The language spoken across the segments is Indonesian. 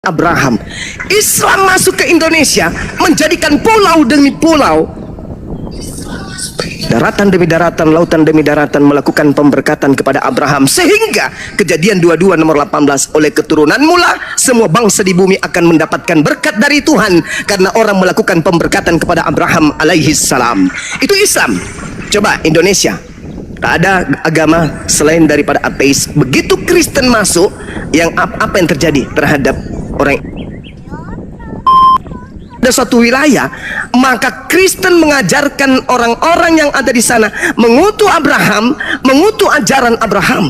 Abraham. Islam masuk ke Indonesia, menjadikan pulau demi pulau, daratan demi daratan, lautan demi daratan, melakukan pemberkatan kepada Abraham. Sehingga Kejadian 22 nomor 18, oleh keturunan mula semua bangsa di bumi akan mendapatkan berkat dari Tuhan, karena orang melakukan pemberkatan kepada Abraham alaihi salam. Itu Islam. Coba Indonesia, tak ada agama selain daripada ateis. Begitu Kristen masuk, yang apa yang terjadi terhadap orang ada suatu wilayah, maka Kristen mengajarkan orang-orang yang ada di sana mengutuk Abraham, mengutuk ajaran Abraham.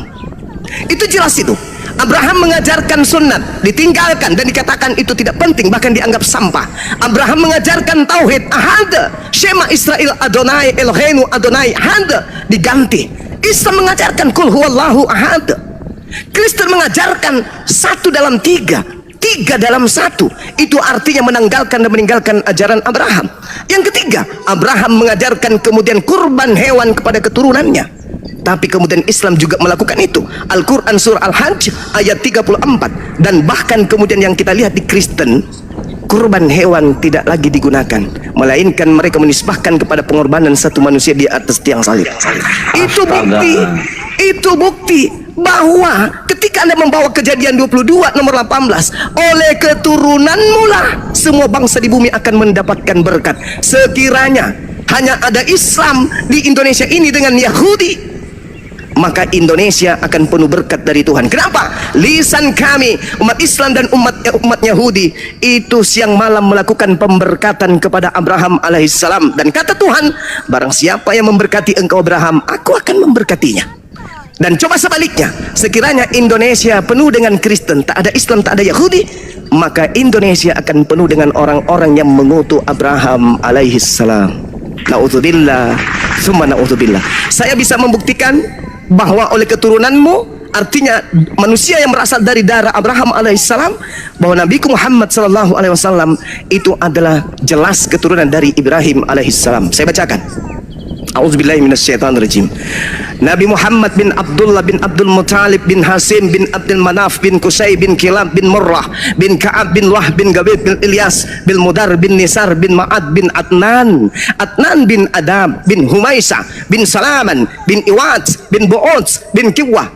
Itu jelas itu. Abraham mengajarkan sunat, ditinggalkan dan dikatakan itu tidak penting, bahkan dianggap sampah. Abraham mengajarkan tauhid, ahad, Shema Israel Adonai Eloheinu Adonai ahad, diganti. Islam mengajarkan kul huwallahu ahad. Kristen mengajarkan satu dalam tiga, tiga dalam satu. Itu artinya menanggalkan dan meninggalkan ajaran Abraham. Yang ketiga, Abraham mengajarkan kemudian kurban hewan kepada keturunannya. Tapi kemudian Islam juga melakukan itu. Al-Quran surah Al-Hajj ayat 34. Dan bahkan kemudian yang kita lihat di Kristen, kurban hewan tidak lagi digunakan, melainkan mereka menisbahkan kepada pengorbanan satu manusia di atas tiang salib. Itu bukti bahwa ketika Anda membawa Kejadian 22 nomor 18, oleh keturunanmu lah semua bangsa di bumi akan mendapatkan berkat. Sekiranya hanya ada Islam di Indonesia ini dengan Yahudi, maka Indonesia akan penuh berkat dari Tuhan. Kenapa? Lisan kami, umat Islam dan umat Yahudi, itu siang malam melakukan pemberkatan kepada Abraham alaihissalam. Dan kata Tuhan, barang siapa yang memberkati engkau Abraham, aku akan memberkatinya. Dan coba sebaliknya, sekiranya Indonesia penuh dengan Kristen, tak ada Islam, tak ada Yahudi, maka Indonesia akan penuh dengan orang-orang yang mengutuk Abraham alaihissalam. Na'udzubillah, summa na'udzubillah. Saya bisa membuktikan bahwa oleh keturunanmu, artinya manusia yang berasal dari darah Abraham alaihissalam, bahwa Nabi Muhammad sallallahu alaihi wasallam itu adalah jelas keturunan dari Ibrahim alaihissalam. Saya bacakan. A'udzubillahi minasyaitonirrajim. Nabi Muhammad bin Abdullah bin Abdul Muttalib bin Hasim bin Abdul Manaf bin Qusay bin Kilab bin Murrah bin Ka'ab bin Lah bin Gabid bin Ilyas bin Mudar bin Nisar bin Ma'ad bin Adnan, Adnan bin Adam bin Humaisa bin Salaman bin Iwad bin Bu'ud bin Kiwah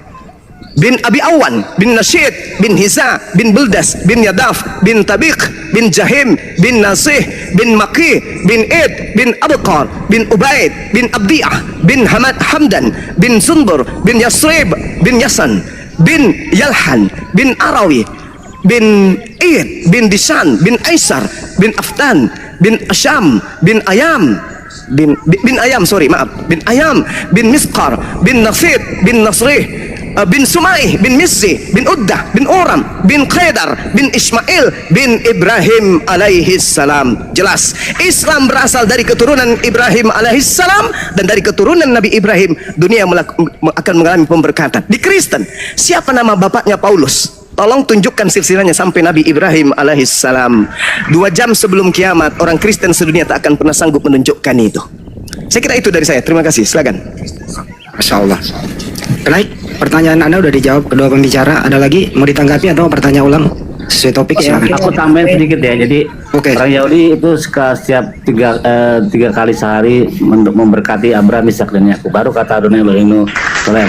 bin Abi Awan bin Nasyid bin Hiza bin Buldas bin Yadaf bin Tabiq bin Jahim bin Nasih bin Maki bin Id bin Abqar bin Ubaid bin Abdi'ah bin Hamdan bin Sunbur bin Yasrib bin Yasan bin Yalhan bin Arawi bin Id bin Disan bin Aisar bin Aftan bin Asyam bin Ayam bin Ayam bin Misqar bin Nasid bin Nasrih bin Sumaih bin Mizzi bin Uddah bin Uram bin Qaidar bin Ismail bin Ibrahim alaihissalam. Jelas Islam berasal dari keturunan Ibrahim alaihissalam, dan dari keturunan Nabi Ibrahim dunia akan mengalami pemberkatan. Di Kristen, siapa nama bapaknya Paulus? Tolong tunjukkan silsilahnya sampai Nabi Ibrahim alaihissalam. 2 jam sebelum kiamat, orang Kristen sedunia tak akan pernah sanggup menunjukkan itu. Saya kira itu dari saya. Terima kasih. Silakan. Masya Allah. Baik, pertanyaan Anda sudah dijawab kedua pembicara. Ada lagi mau ditanggapi atau pertanyaan ulang sesuai topik? Ya, aku tambahin sedikit ya. Jadi orang Yahudi itu setiap tiga kali sehari memberkati Abraham, Ishak dan Yakub. Baru kata Adonai Eloheinu oleh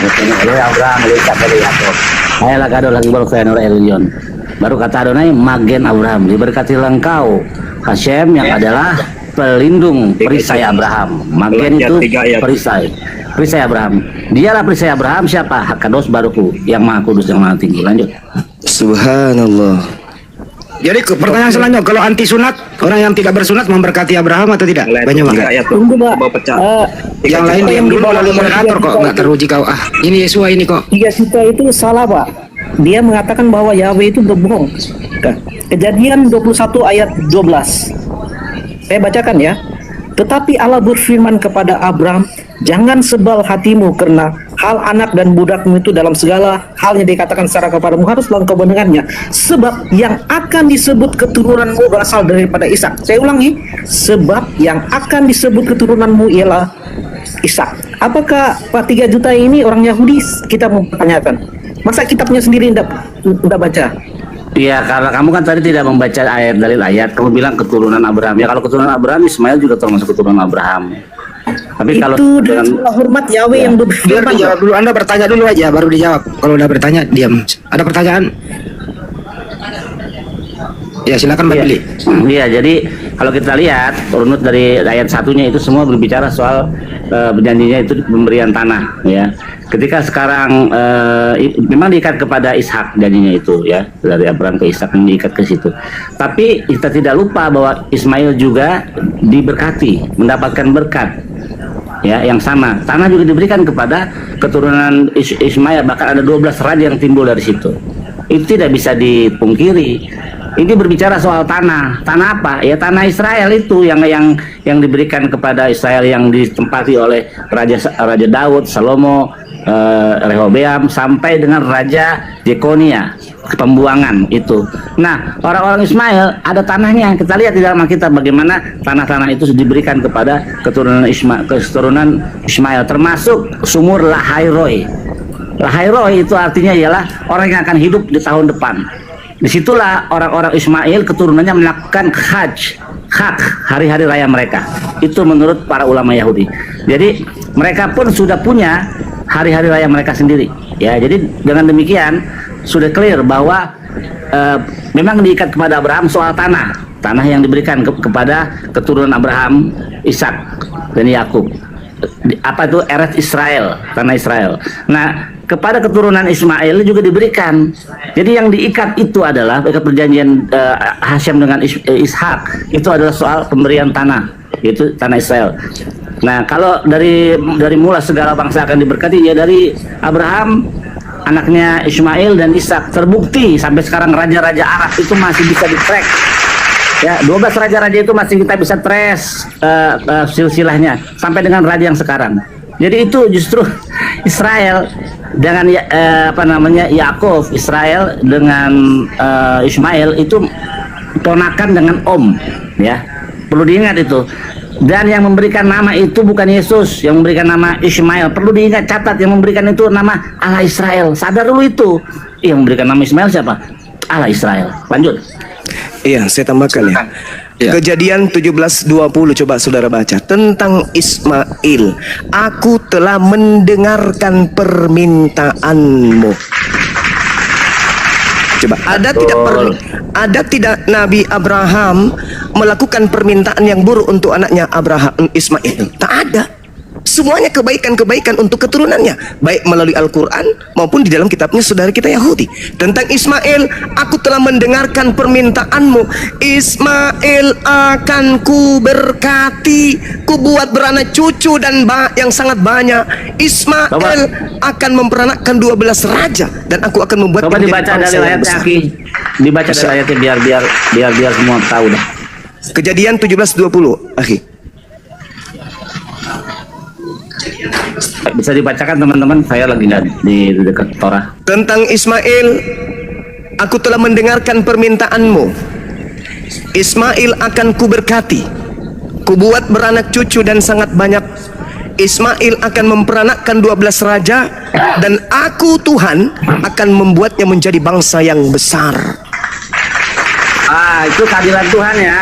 Abraham, oleh Ishak, oleh Yakub. Saya lagi lagi berfirman Elion. Baru kata Adonai, magen Abraham, diberkatilah engkau Hashem yang adalah pelindung perisai Abraham. Magen itu perisai Abraham. Dialah perisai Abraham siapa? Hakados Baruku, yang maha kudus, yang maha tinggi. Lanjut. Subhanallah. Jadi pertanyaan selanjutnya, kalau anti sunat, orang yang tidak bersunat memberkati Abraham atau tidak? Banyak banget. Tunggu, Pak. Yang lain diam dulu lalu moderator kok nggak teruji kau. Ini Yesua ini kok. 3 juta itu salah, Pak. Dia mengatakan bahwa Yahweh itu berbohong. Kejadian 21 ayat 12. Saya bacakan ya. Tetapi Allah berfirman kepada Abraham, jangan sebal hatimu karena hal anak dan budakmu itu dalam segala hal yang dikatakan secara kepadamu haruslah engkau mendengarnya. Sebab yang akan disebut keturunanmu berasal daripada Ishak. Saya ulangi, sebab yang akan disebut keturunanmu ialah Ishak. Apakah Pak 3 juta ini orang Yahudi? Kita mempertanyakan. Masa kitabnya sendiri tidak baca? Iya, karena kamu kan tadi tidak membaca ayat dalil ayat, kamu bilang keturunan Abraham. Ya kalau keturunan Abraham, Ismail juga termasuk keturunan Abraham. Tapi kalau Itu dengan dengan hormat Yahweh yang Biar berfirman. dijawab dulu. Anda bertanya dulu aja, baru dijawab. Kalau udah bertanya, diam. Ada pertanyaan? Ya, silakan Mbak Billy. Iya, jadi kalau kita lihat runut dari ayat satunya itu semua berbicara soal perjanjiannya itu pemberian tanah, ya. Ketika sekarang memang diikat kepada Ishak janjinya itu, ya, dari Abraham ke Ishak diikat ke situ. Tapi kita tidak lupa bahwa Ismail juga diberkati, mendapatkan berkat, ya, yang sama. Tanah juga diberikan kepada keturunan Ismail, bahkan ada 12 raja yang timbul dari situ. Itu tidak bisa dipungkiri. Ini berbicara soal tanah. Tanah apa? Ya tanah Israel itu yang diberikan kepada Israel, yang ditempati oleh Raja Daud, Salomo, Rehobeam, sampai dengan Raja Jekonia, pembuangan itu. Nah, orang-orang Ismail ada tanahnya. Kita lihat di dalam Alkitab bagaimana tanah-tanah itu diberikan kepada keturunan Ismail, termasuk sumur Lahairoi. Lahairoi itu artinya ialah orang yang akan hidup di tahun depan. Disitulah orang-orang Ismail keturunannya melakukan hak hari-hari raya mereka. Itu menurut para ulama Yahudi. Jadi mereka pun sudah punya hari-hari raya mereka sendiri. Ya, jadi dengan demikian sudah clear bahwa memang diikat kepada Abraham soal tanah yang diberikan kepada keturunan Abraham, Ishak dan Yakub. Apa itu Eretz Israel, tanah Israel. Nah, kepada keturunan Ismail juga diberikan. Jadi yang diikat itu adalah perjanjian Hasyim dengan Ishak, itu adalah soal pemberian tanah, yaitu tanah Israel. Nah, kalau dari mula segala bangsa akan diberkati, ya dari Abraham, anaknya Ismail dan Ishak. Terbukti sampai sekarang raja-raja Arab itu masih bisa di-track. Ya, 12 raja-raja itu masih kita bisa trace silsilahnya sampai dengan raja yang sekarang. Jadi itu justru Israel dengan Yakub, Israel dengan Ismail itu ponakan dengan om, ya. Perlu diingat itu. Dan yang memberikan nama itu bukan Yesus, yang memberikan nama Ismail. Perlu diingat, catat, yang memberikan itu nama Allah Israel. Sadar dulu itu. Yang memberikan nama Ismail siapa? Allah Israel. Lanjut. Iya, saya tambahkan ya. Ya. Kejadian 17:20 coba saudara baca tentang Ismail. Aku telah mendengarkan permintaanmu. Coba, ada tidak Nabi Abraham melakukan permintaan yang buruk untuk anaknya Abraham Ismail? Tak ada. Semuanya kebaikan-kebaikan untuk keturunannya, baik melalui Al-Quran maupun di dalam kitabnya saudara kita Yahudi. Tentang Ismail, aku telah mendengarkan permintaanmu. Ismail akan ku berkati, ku buat beranak cucu dan yang sangat banyak. Ismail akan memperanakkan 12 raja, dan aku akan membuat coba dibaca dari ayatnya, Aki. Dibaca dari ayatnya biar semua tahu dah. Kejadian 17:20, Aki. Bisa dibacakan teman-teman, saya lagi nggak di dekat Torah. Tentang Ismail, aku telah mendengarkan permintaanmu. Ismail akan kuberkati, kubuat beranak cucu dan sangat banyak. Ismail akan memperanakkan 12 raja, dan aku Tuhan akan membuatnya menjadi bangsa yang besar. Itu keadilan Tuhan ya,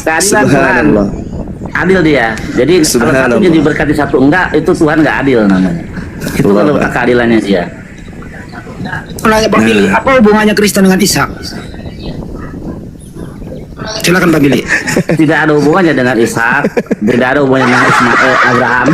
keadilan Tuhan. Adil dia. Jadi kalau satu jadi berkati satu enggak, itu Tuhan enggak adil namanya. Itu kalau keadilannya dia. Nanya Pak Billy, apa hubungannya Kristen dengan Ishak? Silakan Pak Billy. Tidak ada hubungannya dengan Ishak, tidak ada hubungannya dengan Abraham.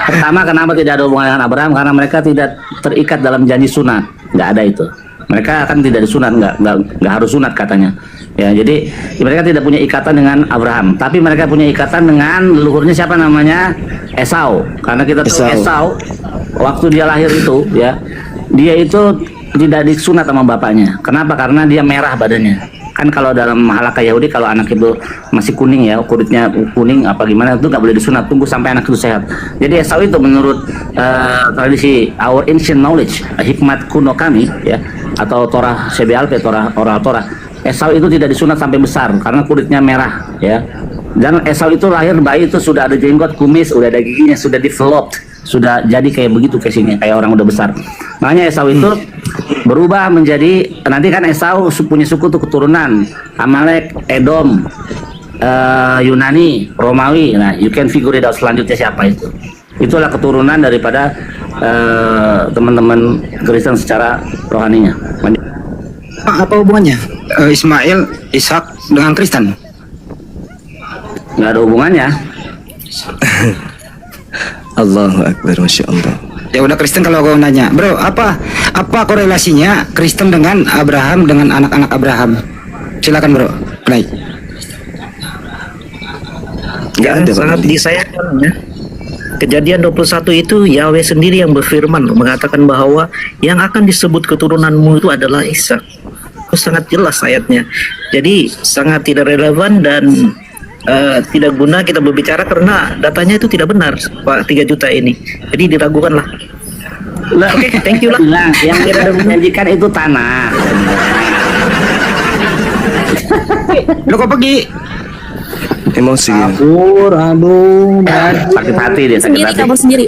Pertama, kenapa tidak ada hubungannya dengan Abraham? Karena mereka tidak terikat dalam janji sunat, nggak ada itu. Mereka akan tidak disunat, nggak harus sunat katanya. Ya, jadi mereka tidak punya ikatan dengan Abraham, tapi mereka punya ikatan dengan leluhurnya siapa namanya? Esau. Karena kita tahu Esau waktu dia lahir itu, ya, dia itu tidak disunat sama bapaknya. Kenapa? Karena dia merah badannya. Kan kalau dalam halakha Yahudi, kalau anak itu masih kuning, ya, kulitnya kuning apa gimana, itu nggak boleh disunat, tunggu sampai anak itu sehat. Jadi Esau itu menurut tradisi our ancient knowledge, hikmat kuno kami, ya, atau Torah Shebealpe, Torah oral Torah, Esau itu tidak disunat sampai besar karena kulitnya merah, ya. Dan Esau itu lahir bayi itu sudah ada jenggot, kumis, udah ada giginya, sudah developed, sudah jadi kayak begitu casingnya, kayak orang udah besar. Makanya Esau itu berubah menjadi, nanti kan Esau punya suku tuh keturunan Amalek, Edom, Yunani, Romawi. Nah, you can figure it out selanjutnya siapa itu. Itulah keturunan daripada teman-teman Kristen secara rohaninya. Apa hubungannya Ismail, Ishak dengan Kristen? Nggak ada hubungannya. Allahu Akbar, Masya Allah. Ya udah Kristen kalau kau nanya, bro, apa korelasinya Kristen dengan Abraham, dengan anak-anak Abraham? Silakan bro, baik. Nggak ada, Pak. Sangat disayangkan ya. Kejadian 21 itu Yahweh sendiri yang berfirman mengatakan bahwa yang akan disebut keturunanmu itu adalah Ishak. Itu sangat jelas ayatnya. Jadi sangat tidak relevan dan tidak guna kita berbicara karena datanya itu tidak benar, Pak, 3 juta ini. Jadi diragukan lah. Oke, thank you lah. Nah, yang kita menjanjikan itu tanah. Lo kok pergi? Emosi. Aduh, Sakit hati dia, sakit Sendiri, hati. kabur sendiri.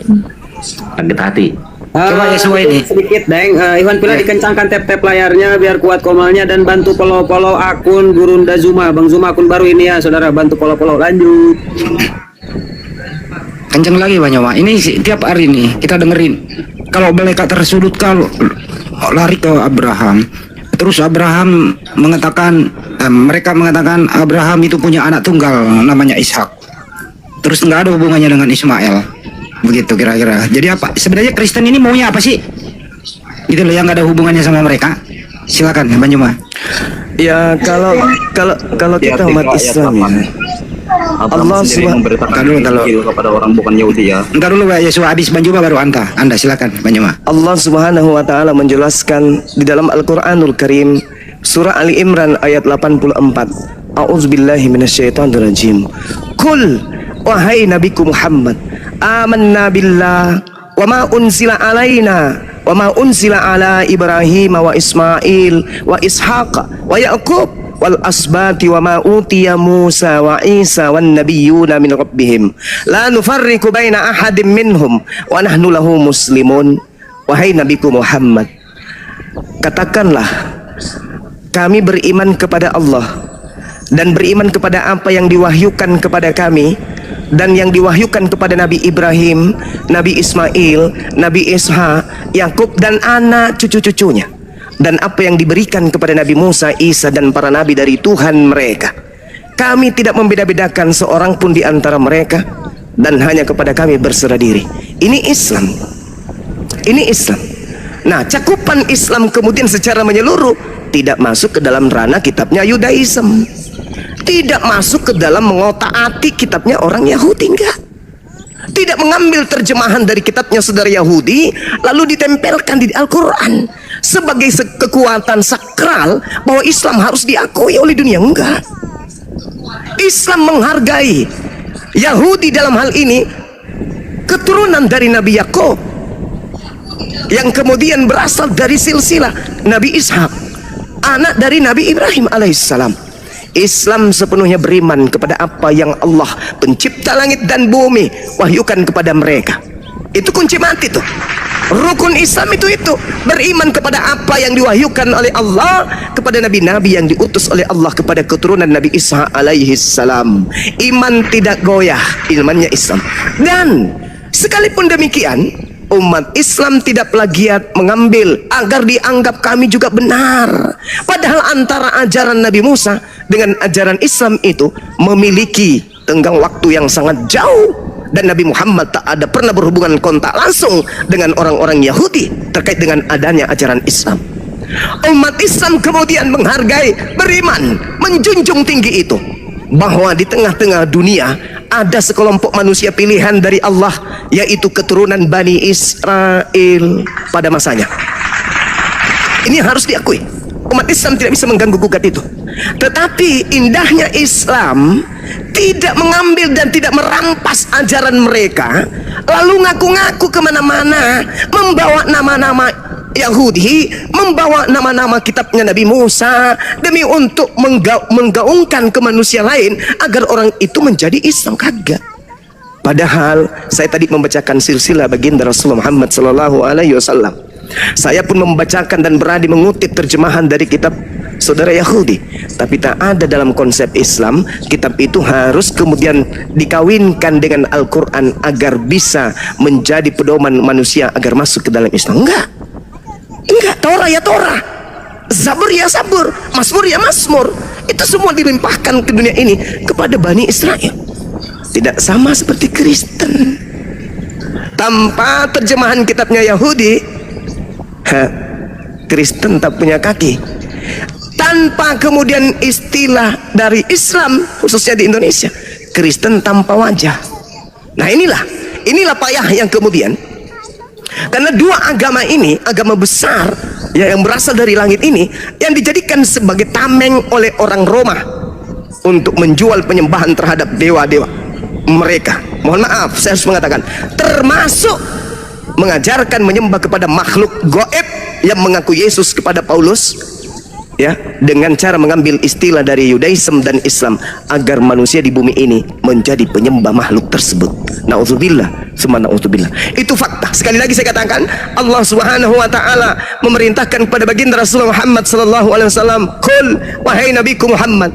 Sakit hati. Coba Yesua ini. sedikit Deng, Iwan Pila dikencangkan tap-tap layarnya biar kuat komalnya dan bantu follow akun Gurunda Zuma. Bang Zuma akun baru ini ya saudara, bantu follow lanjut. Kenceng lagi Bang Nyawa. Ini tiap hari nih kita dengerin. Kalau mereka tersudut kalau lari ke Abraham. Terus Abraham mengatakan, mereka mengatakan Abraham itu punya anak tunggal namanya Ishak. Terus nggak ada hubungannya dengan Ismail. Begitu kira-kira. Jadi apa? Sebenarnya Kristen ini maunya apa sih? Gitu loh, yang nggak ada hubungannya sama mereka. Silakan Bang Juma. Ya kalau kita umat Islam ya, Allah subhanahu Kalau kepada orang bukan Yahudi ya. entar dulu Pak Yesua, habis Bang Juma baru Anda silakan Bang Juma. Allah Subhanahu wa taala menjelaskan di dalam Al-Qur'anul Karim surah Ali Imran ayat 84. A'udzubillahi minasyaitonirrajim. Qul wahai nabiku Muhammad, amanna billah wa ma unzila alaina wa ma unzila ala Ibrahim wa Ismail wa Ishaq wa Yaqub wal asbati wa ma utiya Musa wa Isa wan nabiyyuna min rabbihim la nufarriqu baina ahadin minhum wa nahnu lahu muslimun. Wahai nabiku Muhammad, katakanlah kami beriman kepada Allah dan beriman kepada apa yang diwahyukan kepada kami dan yang diwahyukan kepada Nabi Ibrahim, Nabi Ismail, Nabi Ishak, Yakub dan anak cucu-cucunya, dan apa yang diberikan kepada Nabi Musa, Isa dan para nabi dari Tuhan mereka. Kami tidak membeda-bedakan seorang pun di antara mereka dan hanya kepada kami berserah diri. Ini Islam. Ini Islam. Nah, cakupan Islam kemudian secara menyeluruh tidak masuk ke dalam ranah kitabnya Yudaism. Tidak masuk ke dalam mengotak-atik kitabnya orang Yahudi, enggak. Tidak mengambil terjemahan dari kitabnya saudara Yahudi lalu ditempelkan di Al-Quran sebagai kekuatan sakral bahwa Islam harus diakui oleh dunia, enggak. Islam menghargai Yahudi dalam hal ini keturunan dari Nabi Yakub yang kemudian berasal dari silsilah Nabi Ishak, anak dari Nabi Ibrahim alaihissalam. Islam sepenuhnya beriman kepada apa yang Allah pencipta langit dan bumi wahyukan kepada mereka. Itu kunci mati tuh. Rukun Islam itu beriman kepada apa yang diwahyukan oleh Allah kepada nabi-nabi yang diutus oleh Allah kepada keturunan Nabi Isa alaihi salam. Iman tidak goyah, imannya Islam. Dan sekalipun demikian, umat Islam tidak plagiat mengambil agar dianggap kami juga benar. Padahal antara ajaran Nabi Musa dengan ajaran Islam itu memiliki tenggang waktu yang sangat jauh, dan Nabi Muhammad tak ada pernah berhubungan kontak langsung dengan orang-orang Yahudi terkait dengan adanya ajaran Islam. Umat Islam kemudian menghargai, beriman, menjunjung tinggi itu, bahwa di tengah-tengah dunia ada sekelompok manusia pilihan dari Allah, yaitu keturunan Bani Israel pada masanya. Ini harus diakui. Umat Islam tidak bisa mengganggu gugat itu. Tetapi indahnya Islam tidak mengambil dan tidak merampas ajaran mereka lalu ngaku-ngaku kemana-mana membawa nama-nama Yahudi, membawa nama-nama kitabnya Nabi Musa demi untuk menggaungkan ke manusia lain agar orang itu menjadi Islam. Kagak. Padahal saya tadi membacakan silsilah baginda Rasulullah Muhammad sallallahu alaihi wasallam Saya pun membacakan dan berani mengutip terjemahan dari kitab saudara Yahudi, tapi tak ada dalam konsep Islam kitab itu harus kemudian dikawinkan dengan Al-Quran agar bisa menjadi pedoman manusia agar masuk ke dalam Islam. Enggak, Torah ya Torah, Zabur ya Zabur, Mazmur ya Mazmur, itu semua dilimpahkan ke dunia ini kepada Bani Israel. Tidak sama seperti Kristen. Tanpa terjemahan kitabnya Yahudi, Kristen tak punya kaki. Tanpa kemudian istilah dari Islam, khususnya di Indonesia, Kristen tanpa wajah. Nah inilah payah yang kemudian, karena dua agama ini, agama besar ya, yang berasal dari langit ini, yang dijadikan sebagai tameng oleh orang Roma untuk menjual penyembahan terhadap dewa-dewa mereka. Mohon maaf, saya harus mengatakan, termasuk mengajarkan menyembah kepada makhluk goib yang mengaku Yesus kepada Paulus, ya, dengan cara mengambil istilah dari Yudaism dan Islam agar manusia di bumi ini menjadi penyembah makhluk tersebut. Na'udzubillah, summa na'udzubillah. Itu fakta. Sekali lagi saya katakan, Allah Subhanahu wa taala memerintahkan kepada baginda Rasulullah Muhammad sallallahu alaihi wasallam, "Qul wahai nabiku Muhammad,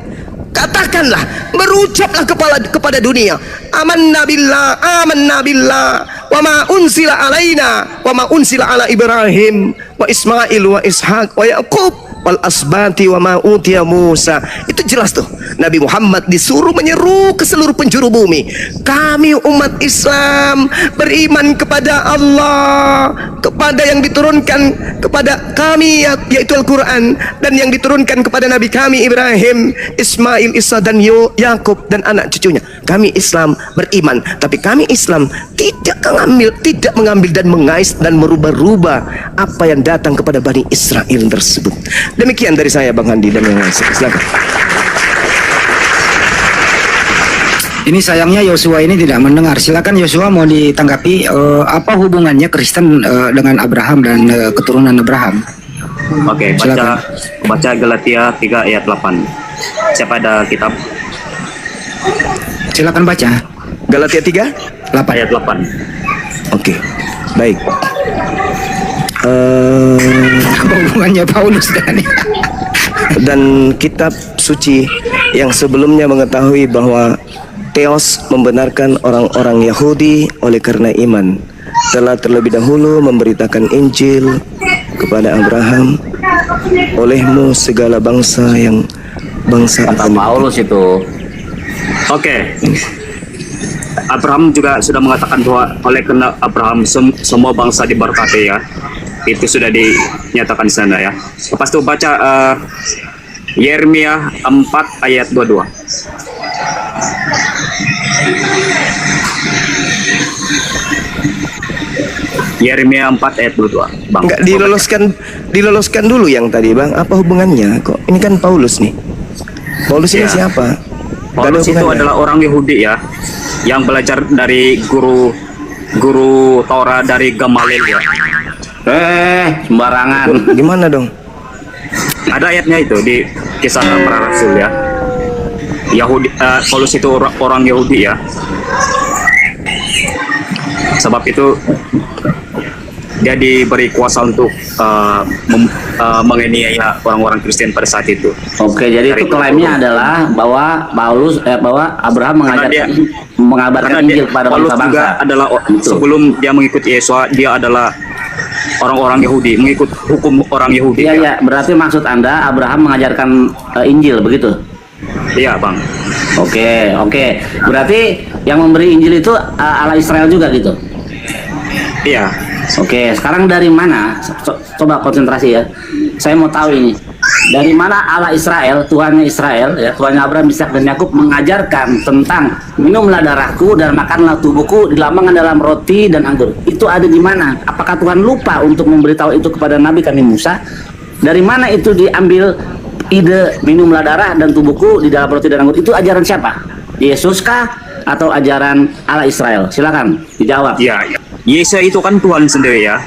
katakanlah, berucaplah kepada dunia, amanna billah wa ma unsila alaina wa ma unsila ala Ibrahim wa Ismail wa Ishaq wa Yaqub wal asbati wa ma utiya Musa." Itu jelas tuh, Nabi Muhammad disuruh menyeru ke seluruh penjuru bumi, kami umat Islam beriman kepada Allah, kepada yang diturunkan kepada kami yaitu Al-Quran, dan yang diturunkan kepada Nabi kami Ibrahim, Ismail, Isa dan Yakub dan anak cucunya. Kami Islam beriman, tapi kami Islam tidak mengambil dan mengais dan merubah-rubah apa yang datang kepada Bani Israel tersebut. Demikian dari saya, Bang Handi dan yang lain. Silakan. Ini sayangnya Yosua ini tidak mendengar. Silakan Yosua, mau ditanggapi apa hubungannya Kristen dengan Abraham dan keturunan Abraham? Oke, baca Galatia 3 ayat 8. Siapa ada kitab? Silakan baca. Galatia 3 Ayat 8. Oke, baik. Apa hubungannya Paulus Dan kitab suci yang sebelumnya mengetahui bahwa Theos membenarkan orang-orang Yahudi oleh karena iman, telah terlebih dahulu memberitakan Injil kepada Abraham, olehmu segala bangsa yang bangsa Kata Paulus itu. Oke. Abraham juga sudah mengatakan bahwa oleh karena Abraham semua bangsa diberkati ya. Itu sudah dinyatakan di sana ya. Lepas itu baca Yeremia 4 ayat 22. Yeremia 4 ayat 22. Bang. Enggak diloloskan dulu yang tadi, Bang. Apa hubungannya kok? Ini kan Paulus nih. Paulus ini Ya. siapa? Paulus itu adalah orang Yahudi ya, yang belajar dari guru Torah dari Gamaliel ya. Sembarangan. Gimana dong? Ada ayatnya itu di Kisah Para Rasul ya. Paulus itu orang Yahudi ya. Sebab itu dia diberi kuasa untuk menganiaya orang-orang Kristen pada saat itu. Oke, jadi itu klaimnya adalah bahwa Abraham mengabarkan Injil kepada Paulus bangsa-bangsa. juga adalah sebelum dia mengikuti Yesus, dia adalah orang-orang Yahudi, mengikut hukum orang Yahudi. Iya, ya. Berarti maksud Anda Abraham mengajarkan Injil begitu? Iya, Bang. Oke. Berarti yang memberi Injil itu Allah Israel juga gitu? Iya. Oke, sekarang dari mana? Coba konsentrasi ya. Saya mau tahu ini. Dari mana Allah Israel, Tuhannya Israel, ya, Tuhannya Abraham, Ishak dan Yakub mengajarkan tentang minumlah darahku dan makanlah tubuhku, dilambangkan dalam roti dan anggur. Itu ada di mana? Apakah Tuhan lupa untuk memberitahu itu kepada Nabi kami Musa? Dari mana itu diambil ide minumlah darah dan tubuhku di dalam roti dan anggur? Itu ajaran siapa? Yesus kah atau ajaran Allah Israel? Silakan dijawab. Iya. Yesus itu kan Tuhan sendiri ya.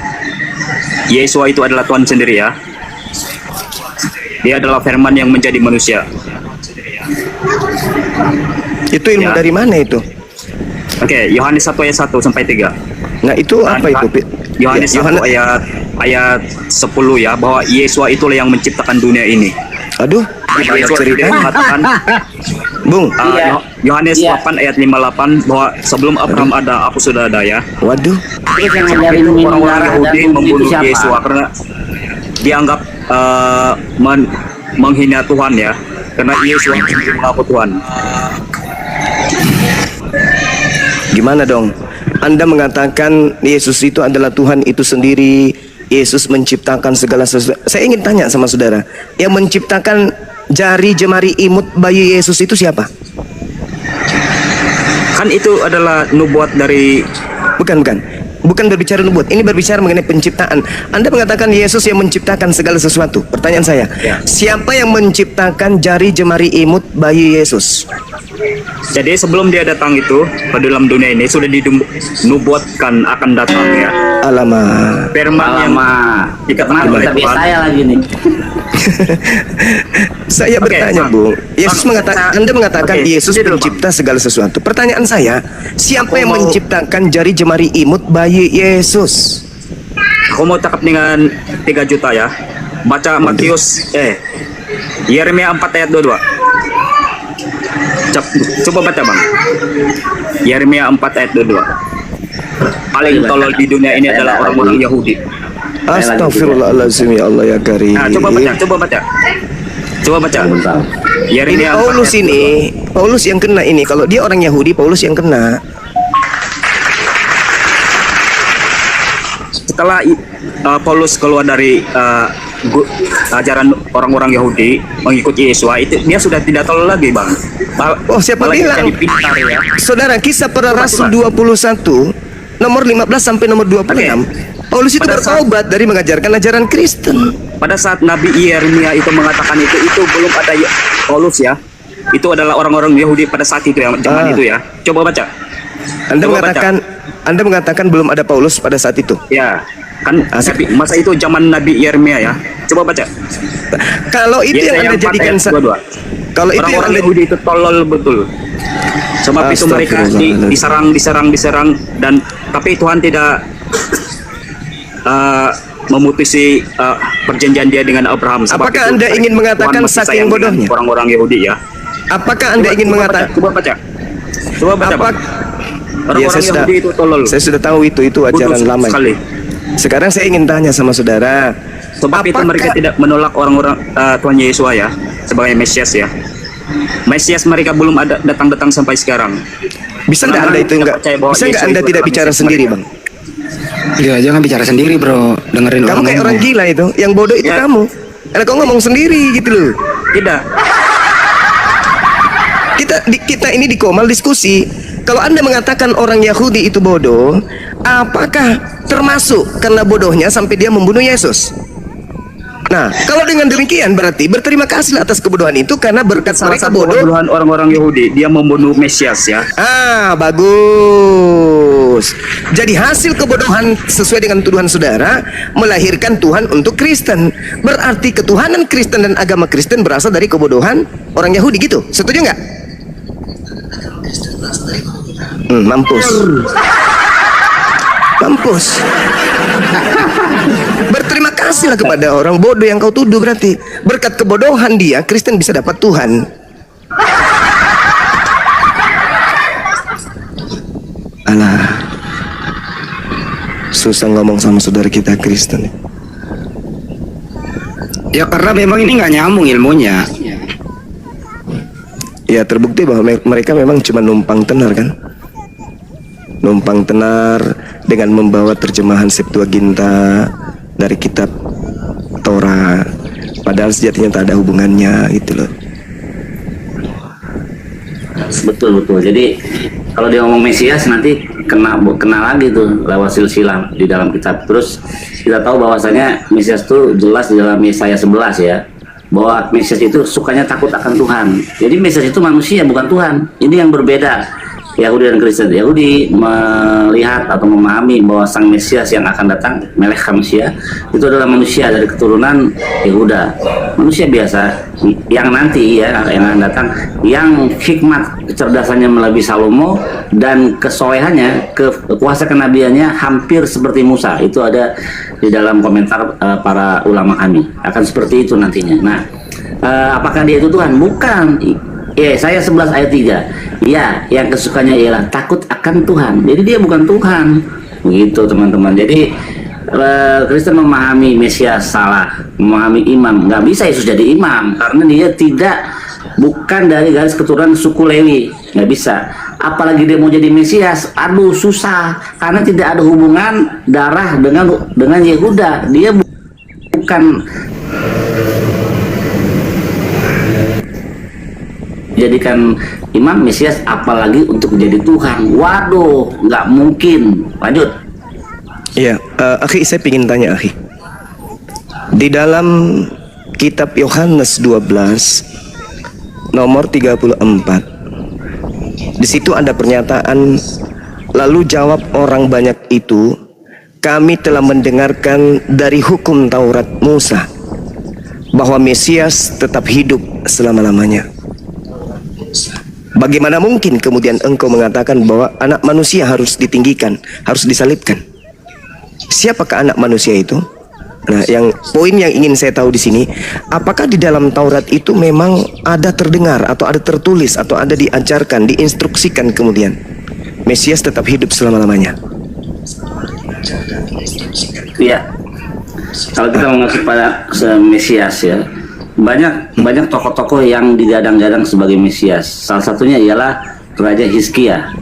Yesus itu adalah Tuhan sendiri ya. Dia adalah firman yang menjadi manusia. Itu ilmu Ya. dari mana itu? Oke, Yohanes 1 ayat 1 sampai 3. Nah, itu apa itu? Yohanes Ya, 1 ayat ayat 10 ya, bahwa Yesua itulah yang menciptakan dunia ini. Aduh, banyak Yesua cerita. dia mengatakan Bung. Iya. Yohanes Iya. 8 ayat 58 bahwa sebelum Abraham ada, aku sudah ada ya. Waduh. Terus yang Sebab ngajarin itu minum orang-orang darah Yahudi dan membunuh itu siapa? Yesua karena dianggap menghina Tuhan ya, karena Yesua mengaku Tuhan. Gimana dong? Anda mengatakan Yesus itu adalah Tuhan itu sendiri. Yesus menciptakan segala sesuatu. Saya ingin tanya sama saudara, yang menciptakan jari jemari imut bayi Yesus itu siapa? Kan itu adalah nubuat dari Bukan berbicara nubuat. Ini berbicara mengenai penciptaan. Anda mengatakan Yesus yang menciptakan segala sesuatu. Pertanyaan saya, Ya. siapa yang menciptakan jari jemari imut bayi Yesus? Jadi sebelum dia datang itu ke dalam dunia ini sudah dinubuatkan akan datang ya. Alamak. Firman yang Alamak. dikatakan oleh Tapi Tuhan. saya lagi nih. Saya Oke, bertanya, Bang. Bung. Yesus Bang, mengatakan, saya- Anda mengatakan Oke, Yesus jadi dulu, Bang. mencipta segala sesuatu. Pertanyaan saya, siapa Aku yang mau- menciptakan jari jemari imut bayi Yesus? Aku mau cakap dengan 3 juta ya. Baca Matius Yeremia 4 ayat 22. Coba baca Bang. Yeremia 4 ayat 22. Paling tolol di dunia ini adalah orang-orang Yahudi. Astagfirullahaladzim, ya Allah ya Karim. Nah, coba baca. Coba baca. Ini Yeremia 4 Paulus ayat ini, Paulus yang kena ini. Kalau dia orang Yahudi, Paulus yang kena. Setelah Paulus keluar dari ajaran orang-orang Yahudi mengikuti Yesua, itu dia sudah tidak tolol lagi Bang. Oh, siapa Malah bilang? jadi pintar ya. Saudara, kisah para Coba, Rasul coba. 21 nomor 15 sampai nomor 26. Paulus itu Pada saat- bertobat dari mengajarkan ajaran Kristen. Pada saat Nabi Yeremia itu mengatakan itu belum ada Paulus ya. Itu adalah orang-orang Yahudi pada saat itu ya, zaman itu ya. Coba baca. Anda Coba Anda mengatakan belum ada Paulus pada saat itu. Ya, kan Asik. masa itu zaman Nabi Yeremia ya. Coba baca. Kalau itu yang Yesaya Anda 4 jadikan ayat 22. kalau itu yang Orang-orang Anda Yahudi itu tolol betul. Sebab itu mereka Astagfirullahaladzim. diserang dan tapi Tuhan tidak memutusi perjanjian dia dengan Abraham. Sebab Apakah itu Anda ingin Tuhan mengatakan masih saking sayang dengan bodohnya? orang-orang Yahudi ya? Apakah Anda ingin mengatakan Coba baca. Coba baca. apa? Bang. Ya, Orang-orang Yahudi itu tolol. saya sudah tahu itu ajaran Bodoh lama. sekali. Sekarang saya ingin tanya sama saudara. Sebab itu mereka tidak menolak orang-orang Tuhan Yesus ya sebagai Mesias ya. Mesias mereka belum ada datang sampai sekarang. Bisa nggak Karena Anda itu mereka enggak? percaya bahwa Bisa nggak Yesus Anda itu tidak adalah bicara Mesias sendiri, mereka. Bang? Ya jangan bicara sendiri bro, dengerin Kamu kayak orang ngomong. gila itu. Yang bodoh itu Ya. kamu. Karena kau ngomong sendiri gitu loh. Tidak. Kita ini di Komal diskusi. Kalau Anda mengatakan orang Yahudi itu bodoh, apakah termasuk karena bodohnya sampai dia membunuh Yesus? Nah, kalau dengan demikian berarti berterima kasih atas kebodohan itu karena berkat Salah mereka satu bodoh. kebodohan orang-orang Yahudi, dia membunuh Mesias ya. Bagus. Jadi hasil kebodohan sesuai dengan tuduhan saudara melahirkan Tuhan untuk Kristen. Berarti ketuhanan Kristen dan agama Kristen berasal dari kebodohan orang Yahudi gitu. Setuju nggak? Mampus. Mampus. Berterima kasihlah kepada orang bodoh yang kau tuduh berarti. Berkat kebodohan dia, Kristen bisa dapat Tuhan. Alah, susah ngomong sama saudara kita Kristen. Ya karena memang ini nggak nyambung ilmunya. Ya terbukti bahwa mereka memang cuma numpang tenar kan. Numpang tenar dengan membawa terjemahan Septuaginta dari kitab Torah. Padahal sejatinya tak ada hubungannya gitu loh. Betul. Jadi kalau dia ngomong Mesias nanti kena lagi tuh lewat silsilah di dalam kitab. Terus kita tahu bahwasanya Mesias itu jelas di dalam Yesaya 11 ya, bahwa Mesias itu sukanya takut akan Tuhan. Jadi Mesias itu manusia bukan Tuhan. Ini yang berbeda. Yahudi dan Kristen. Yahudi melihat atau memahami bahwa sang Mesias yang akan datang, Melech HaMashiach, itu adalah manusia dari keturunan Yehuda, manusia biasa yang nanti ya yang akan datang, yang hikmat kecerdasannya melebihi Salomo dan kesolehannya, kuasa kenabiannya hampir seperti Musa. Itu ada di dalam komentar para ulama kami, akan seperti itu nantinya. Nah, apakah dia itu Tuhan? Bukan. Saya 11 ayat 3. Ya, yang kesukaannya ialah takut akan Tuhan. Jadi dia bukan Tuhan. Begitu teman-teman. Jadi Kristen memahami Mesias salah, memahami imam. Nggak bisa Yesus jadi imam karena dia bukan dari garis keturunan suku Lewi. Nggak bisa. Apalagi dia mau jadi Mesias, aduh susah. Karena tidak ada hubungan darah dengan Yehuda. Dia bukan jadikan imam Mesias, apalagi untuk menjadi Tuhan. Waduh, nggak mungkin. Lanjut. Ya, akhi, saya ingin tanya akhi. Di dalam kitab Yohanes 12 nomor 34, di situ ada pernyataan, lalu jawab orang banyak itu, kami telah mendengarkan dari hukum Taurat Musa bahwa Mesias tetap hidup selama-lamanya. Bagaimana mungkin kemudian engkau mengatakan bahwa anak manusia harus ditinggikan, harus disalibkan? Siapakah anak manusia itu? Nah, poin yang ingin saya tahu di sini, apakah di dalam Taurat itu memang ada terdengar atau ada tertulis atau ada diajarkan, diinstruksikan kemudian Mesias tetap hidup selama-lamanya? Iya. Kalau kita mengacu pada Mesias ya, banyak tokoh-tokoh yang digadang-gadang sebagai Mesias. Salah satunya ialah Raja Hizkia.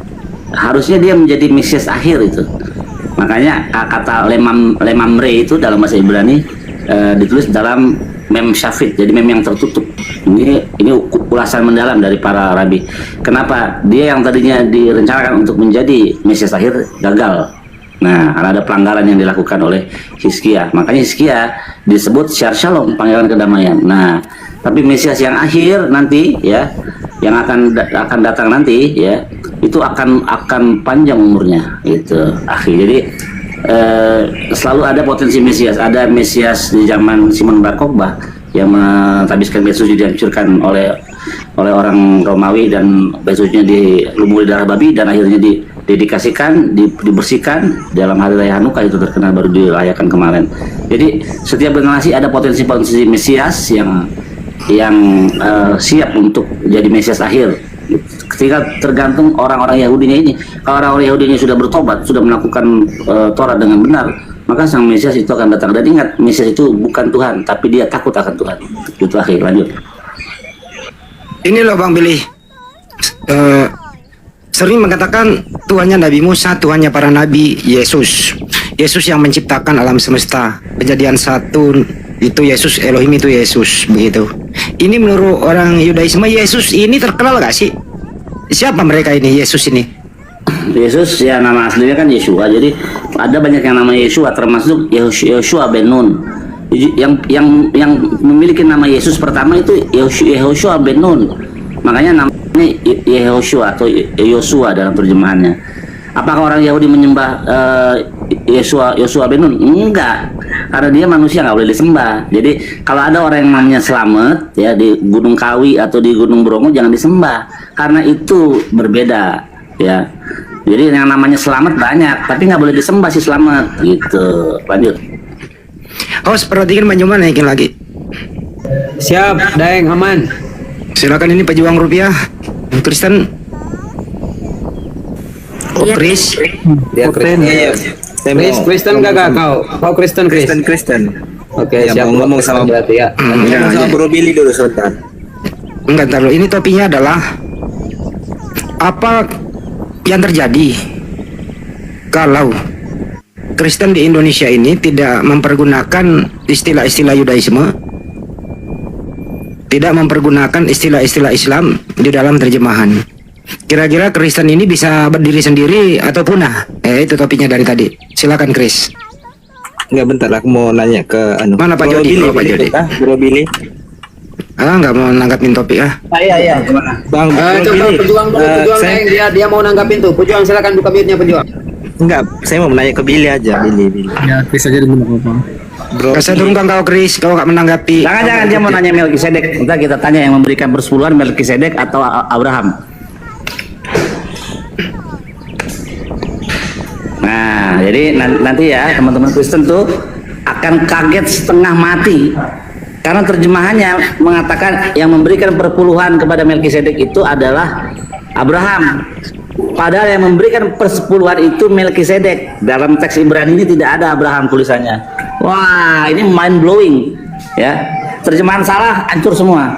Harusnya dia menjadi Mesias akhir itu. Makanya kata lemamre itu dalam bahasa Ibrani ditulis dalam mem syafit, jadi mem yang tertutup. Ini ulasan mendalam dari para rabi. Kenapa dia yang tadinya direncanakan untuk menjadi Mesias akhir gagal? Nah, ada pelanggaran yang dilakukan oleh Hizkia. Makanya Hizkia disebut Syar Shalom, panggilan kedamaian. Nah, tapi Mesias yang akhir nanti ya, yang akan datang nanti ya, itu akan panjang umurnya gitu. Jadi selalu ada potensi Mesias. Ada Mesias di zaman Simon Bar Kokhba yang menghabiskan Yesus, dihancurkan oleh orang Romawi dan Yesusnya dilumuri darah babi dan akhirnya didedikasikan, dibersihkan dalam hari raya Hanukkah, itu terkenal, baru dirayakan kemarin. Jadi setiap generasi ada potensi Mesias yang siap untuk jadi Mesias akhir. Ketika tergantung orang-orang Yahudinya ini. Kalau orang-orang Yahudinya sudah bertobat, sudah melakukan Taurat dengan benar, maka sang Mesias itu akan datang. Dan ingat, Mesias itu bukan Tuhan, tapi dia takut akan Tuhan. Itu akhir. Lanjut. Ini loh Bang Billy, sering mengatakan Tuhannya Nabi Musa, Tuhannya para Nabi, Yesus yang menciptakan alam semesta. Kejadian 1 itu Yesus, Elohim itu Yesus, begitu. Ini menurut orang Yudaisme, Yesus ini terkenal gak sih? Siapa mereka ini, Yesus ini? Yesus ya nama aslinya kan Yeshua. Jadi ada banyak yang nama Yeshua, termasuk Yeshua ben Nun. Yang memiliki nama Yesus pertama itu Yehoshua ben Nun. Makanya namanya Yehoshua atau Yosua dalam terjemahannya. Apakah orang Yahudi menyembah Yosua ben Nun? Enggak, karena dia manusia, nggak boleh disembah. Jadi kalau ada orang yang namanya Slamet ya di Gunung Kawi atau di Gunung Bromo, jangan disembah karena itu berbeda ya. Jadi yang namanya Slamet banyak, tapi nggak boleh disembah si Slamet gitu. Lanjut. Perhatikan Manjuman naikin lagi. Siap, Daeng, aman. Silakan, ini pejuang rupiah Kristen. Chris. Dia Kristen gak kau? Kau Kristen, Chris? Kristen. Oke, Ya, siap. mau ngomong sama berarti ya. Ngomong sama Bro Billy dulu sebentar. Enggak, taruh. Ini topiknya adalah apa yang terjadi kalau Kristen di Indonesia ini tidak mempergunakan istilah-istilah Yudaisme, tidak mempergunakan istilah-istilah Islam di dalam terjemahan. Kira-kira Kristen ini bisa berdiri sendiri atau punah? Itu topiknya dari tadi. Silakan Chris. Enggak, bentar, aku mau nanya ke Mana Pak Jody? Pak Jody. Bro Billy. Nggak mau nanggapin topik Iya. Gimana? Bang, Coba pejuang dulu, pejuang saya, Neng. Dia mau nanggapin tuh. Pejuang silakan buka mute-nya pejuang. enggak, saya mau menanya ke Billy aja, Billy. Ya, Chris aja dulu apa? Bro, Saya durungkan kau Chris, kau nggak menanggapi. Jangan dia mau nanya Melkisedek. Kita tanya yang memberikan persepuluhan Melkisedek atau Abraham. Nah, jadi nanti ya teman-teman Kristen tuh akan kaget setengah mati karena terjemahannya mengatakan yang memberikan perpuluhan kepada Melkisedek itu adalah Abraham. Padahal yang memberikan persepuluhan itu Melkisedek. Dalam teks Ibrani ini tidak ada Abraham tulisannya. Wah, ini mind blowing ya. Terjemahan salah, hancur semua.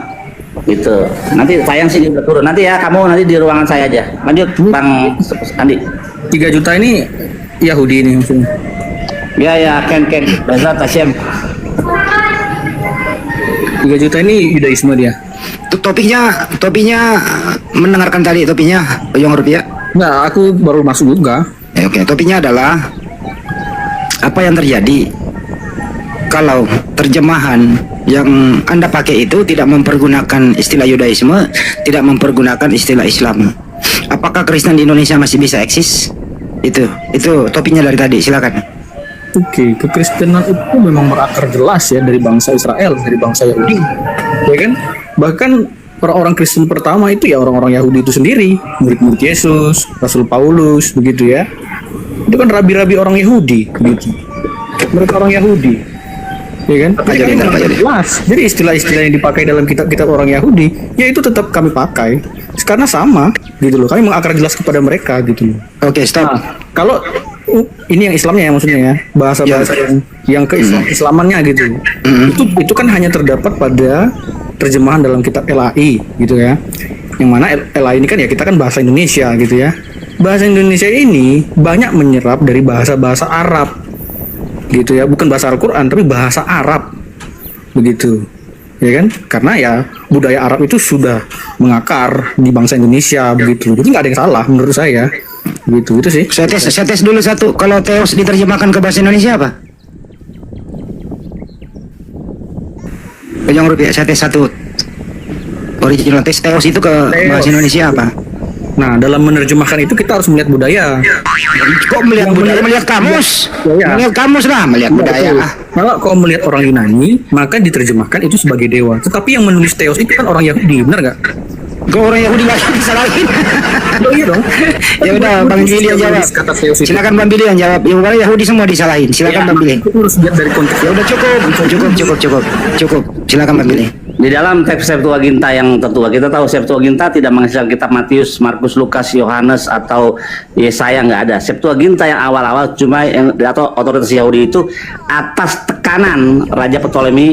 Gitu. Nanti sayang sih dia udah turun. Nanti ya kamu nanti di ruangan saya aja. Lanjut Bang Andi. 3 juta ini Yahudi ini maksudnya. Ya, Ken, Bezat Hashem. 3 juta ini Yudaisme dia. Topiknya mendengarkan tadi topiknya Pejong Rupiah. Enggak, aku baru masuk juga. Oke, topiknya adalah apa yang terjadi kalau terjemahan yang Anda pakai itu tidak mempergunakan istilah Yudaisme, tidak mempergunakan istilah Islam. Apakah Kristen di Indonesia masih bisa eksis? Itu topiknya dari tadi, silakan. Oke, kekristenan itu memang berakar jelas ya dari bangsa Israel, dari bangsa Yahudi, ya kan? Bahkan orang-orang Kristen pertama itu ya orang-orang Yahudi itu sendiri, murid-murid Yesus, Rasul Paulus, begitu ya. Itu kan rabi-rabi orang Yahudi, begitu. Mereka orang Yahudi, ya kan? Ajarin. Jelas. Jadi istilah-istilah yang dipakai dalam kitab-kitab orang Yahudi, ya itu tetap kami pakai, karena sama, gitu loh. Kami mengakar jelas kepada mereka, gitu loh. Oke, stop. Nah, kalau ini yang Islamnya ya maksudnya ya, bahasa-bahasa yang keislamannya gitu. Itu kan hanya terdapat pada terjemahan dalam kitab LAI gitu ya. Yang mana LAI ini kan ya kita kan bahasa Indonesia gitu ya. Bahasa Indonesia ini banyak menyerap dari bahasa-bahasa Arab gitu ya, bukan bahasa Al-Qur'an tapi bahasa Arab. Begitu. Ya kan? Karena ya budaya Arab itu sudah mengakar di bangsa Indonesia begitu. Jadi nggak ada yang salah menurut saya. Gitu itu sih. Saya tes dulu satu. Kalau Theos diterjemahkan ke bahasa Indonesia apa? Pejong Rupiah, saya tes satu. Original tes Theos itu ke bahasa Indonesia apa? Nah, dalam menerjemahkan itu kita harus melihat budaya. Kok melihat budaya? Melihat kamus? Ya. Melihat kamus lah, melihat budaya. Kalau kau melihat orang Yunani, maka diterjemahkan itu sebagai dewa. Tetapi yang menulis Theos itu kan orang Yahudi, benar nggak? Kau orang Yahudi lagi disalahin. Oh iya dong. Ya udah, Bang Billy yang jawab. Kata Theos itu. Silakan Bang Billy yang jawab. Yang orang Yahudi semua disalahin. Silakan Bang Billy. Itu harus lihat dari konteks. Ya udah cukup. Silakan Bang Billy. Di dalam teks Septuaginta yang tertua, kita tahu Septuaginta tidak menghasilkan kitab Matius, Markus, Lukas, Yohanes atau Yesaya, nggak ada. Septuaginta yang awal-awal cuma yang atau otoritas Yahudi itu atas tekanan Raja Ptolemy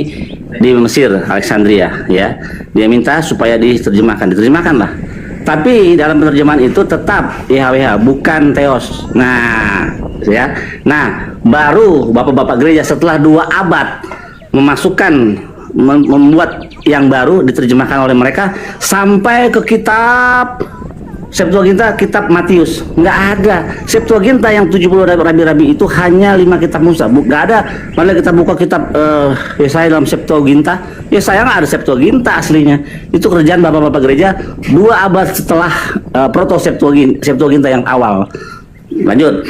di Mesir, Alexandria, ya. Dia minta supaya diterjemahkanlah. Tapi dalam penerjemahan itu tetap YHWH, bukan Theos. Nah, ya. Nah, baru bapak-bapak gereja setelah 2 abad membuat yang baru diterjemahkan oleh mereka sampai ke kitab Septuaginta, kitab Matius. Nggak ada Septuaginta yang 70 rabi-rabi itu hanya 5 kitab Musa. Nggak ada. Malah kita buka kitab Yesaya dalam Septuaginta, Yesaya nggak ada Septuaginta aslinya. Itu kerjaan bapak-bapak gereja 2 abad setelah proto Septuaginta yang awal. Lanjut.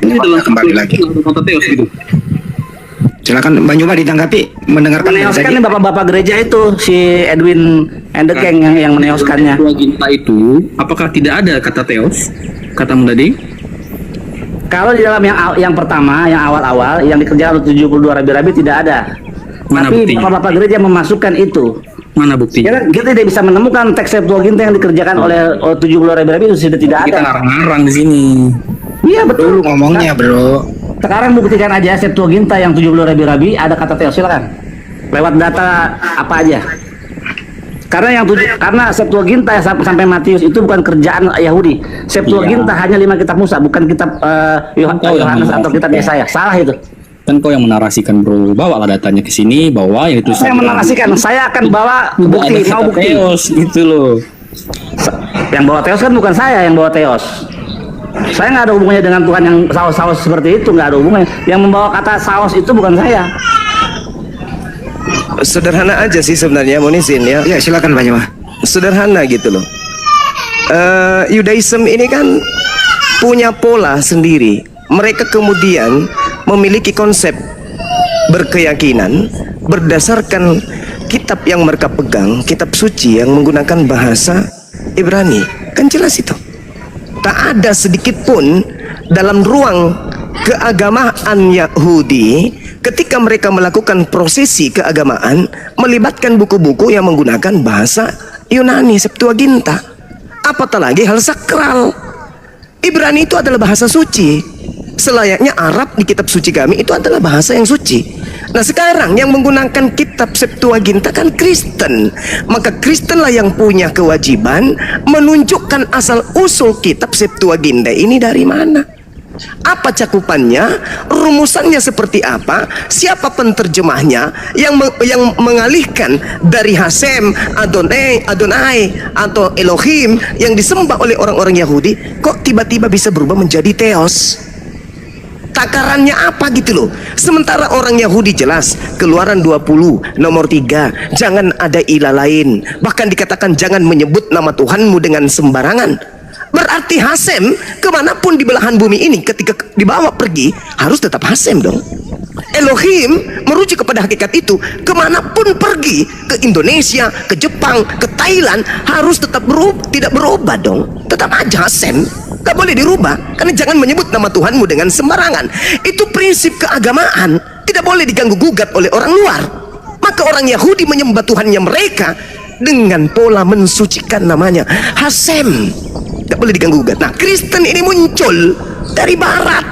Ini adalah Kembali lagi. kata Theos gitu. Silakan Bang Juma ditanggapi, mendengarkan Meneoskan nih bapak-bapak gereja itu si Edwin and the Gang yang meneoskannya. Septuaginta itu apakah tidak ada kata Theos? Katamu tadi? Kalau di dalam yang pertama, yang awal-awal yang dikerjakan oleh 72 rabi-rabi tidak ada. Mana Tapi buktinya? bapak-bapak gereja memasukkan itu. Mana buktinya? Kita tidak bisa menemukan teks Septuaginta yang dikerjakan oleh 70 rabi-rabi itu sudah tidak Kita ada. ngarang-ngarang di sini. Iya betul. ngomongnya, Bro. Sekarang buktikan aja Septuaginta yang 70 rabi-rabi ada kata Theos, silakan. Lewat data apa aja. Karena karena Septuaginta sampai Matius itu bukan kerjaan Yahudi. Septuaginta hanya 5 kitab Musa, bukan kitab Yohanes atau kitab Yesaya. Salah itu. Kan kau yang menarasikan, Bro. Bawalah datanya ke sini, bawa yang itu. Saya menarasikan, saya akan bawa bukti, mau bukti. Theos gitu loh. Yang bawa Theos kan bukan saya yang bawa Theos. Saya nggak ada hubungannya dengan Tuhan yang saus-saus seperti itu, nggak ada hubungannya. Yang membawa kata saus itu bukan saya. Sederhana aja sih sebenarnya, Munisin ya. Ya silakan Pak Jemaah. Sederhana gitu loh. Yudaism ini kan punya pola sendiri. Mereka kemudian memiliki konsep berkeyakinan berdasarkan kitab yang mereka pegang, kitab suci yang menggunakan bahasa Ibrani. Kan jelas itu. Tak ada sedikit pun dalam ruang keagamaan Yahudi ketika mereka melakukan prosesi keagamaan melibatkan buku-buku yang menggunakan bahasa Yunani, Septuaginta. Apatah lagi hal sakral. Ibrani itu adalah bahasa suci. Selayaknya Arab di kitab suci kami itu adalah bahasa yang suci. Nah sekarang yang menggunakan kitab Septuaginta kan Kristen. Maka Kristenlah yang punya kewajiban menunjukkan asal usul kitab Septuaginta ini dari mana, apa cakupannya, rumusannya seperti apa, siapa penterjemahnya yang mengalihkan dari Hasem, Adonai atau Elohim yang disembah oleh orang-orang Yahudi kok tiba-tiba bisa berubah menjadi Theos. Takarannya apa gitu loh. Sementara orang Yahudi jelas Keluaran 20 nomor 3 jangan ada ilah lain, bahkan dikatakan jangan menyebut nama Tuhanmu dengan sembarangan. Berarti Hasem kemanapun di belahan bumi ini ketika dibawa pergi harus tetap Hasem dong. Elohim merujuk kepada hakikat itu, kemanapun pergi, ke Indonesia, ke Jepang, ke Thailand harus tetap tidak berubah dong, tetap aja Hasem, gak boleh dirubah. Karena jangan menyebut nama Tuhanmu dengan sembarangan. Itu prinsip keagamaan, tidak boleh diganggu gugat oleh orang luar. Maka orang Yahudi menyembah Tuhannya mereka dengan pola mensucikan namanya Hasem, gak boleh diganggu gugat. Nah Kristen ini muncul dari barat,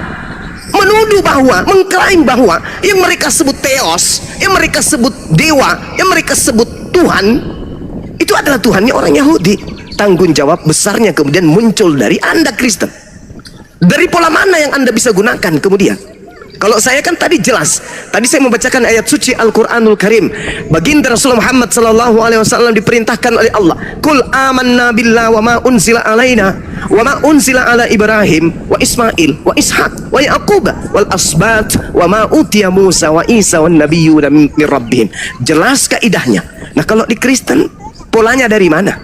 menuduh bahwa, mengklaim bahwa yang mereka sebut Theos, yang mereka sebut dewa, yang mereka sebut Tuhan, itu adalah Tuhannya orang Yahudi. Tanggung jawab besarnya kemudian muncul dari Anda Kristen. Dari pola mana yang Anda bisa gunakan kemudian? Kalau saya kan tadi jelas, tadi saya membacakan ayat suci Al-Quranul Karim. Baginda Rasulullah Muhammad SAW diperintahkan oleh Allah, Qul amanna billah wa ma unzila alaina wa ma unzila ala Ibrahim wa Ismail wa Ishaq wa Yaqub wal asbat wa ma utiya Musa wa Isa wan nabiyyuna min rabbihim. Jelas kaidahnya. Nah kalau di Kristen polanya dari mana?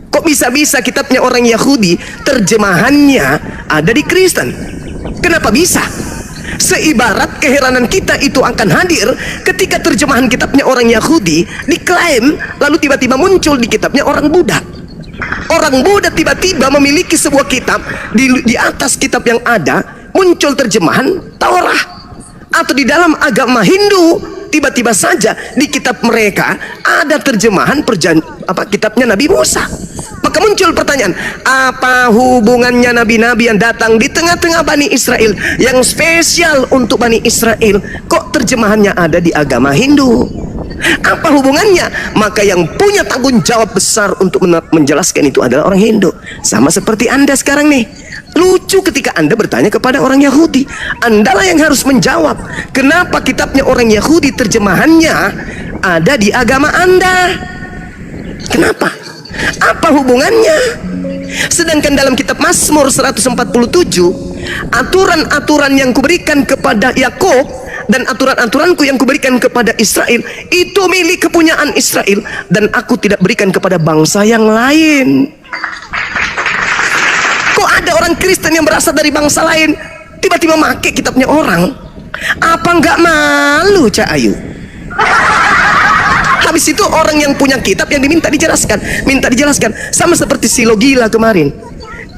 Kok bisa-bisa kitabnya orang Yahudi terjemahannya ada di Kristen? Kenapa bisa? Seibarat keheranan kita itu akan hadir ketika terjemahan kitabnya orang Yahudi diklaim lalu tiba-tiba muncul di kitabnya orang Buddha. Orang Buddha tiba-tiba memiliki sebuah kitab, di atas kitab yang ada muncul terjemahan Taurat. Atau di dalam agama Hindu tiba-tiba saja di kitab mereka ada terjemahan kitabnya Nabi Musa. Maka muncul pertanyaan, apa hubungannya nabi-nabi yang datang di tengah-tengah Bani Israel, yang spesial untuk Bani Israel, kok terjemahannya ada di agama Hindu? Apa hubungannya? Maka yang punya tanggung jawab besar untuk menjelaskan itu adalah orang Hindu. Sama seperti Anda sekarang nih. Lucu ketika Anda bertanya kepada orang Yahudi, Andalah yang harus menjawab kenapa kitabnya orang Yahudi terjemahannya ada di agama Anda. Kenapa? Apa hubungannya? Sedangkan dalam kitab Mazmur 147, aturan-aturan yang kuberikan kepada Yakub dan aturan-aturanku yang kuberikan kepada Israel itu milik kepunyaan Israel, dan aku tidak berikan kepada bangsa yang lain. Kok ada orang Kristen yang berasal dari bangsa lain tiba-tiba make kitabnya orang? Apa nggak malu, Cak Ayu? Habis itu orang yang punya kitab yang minta dijelaskan, sama seperti si Logila kemarin.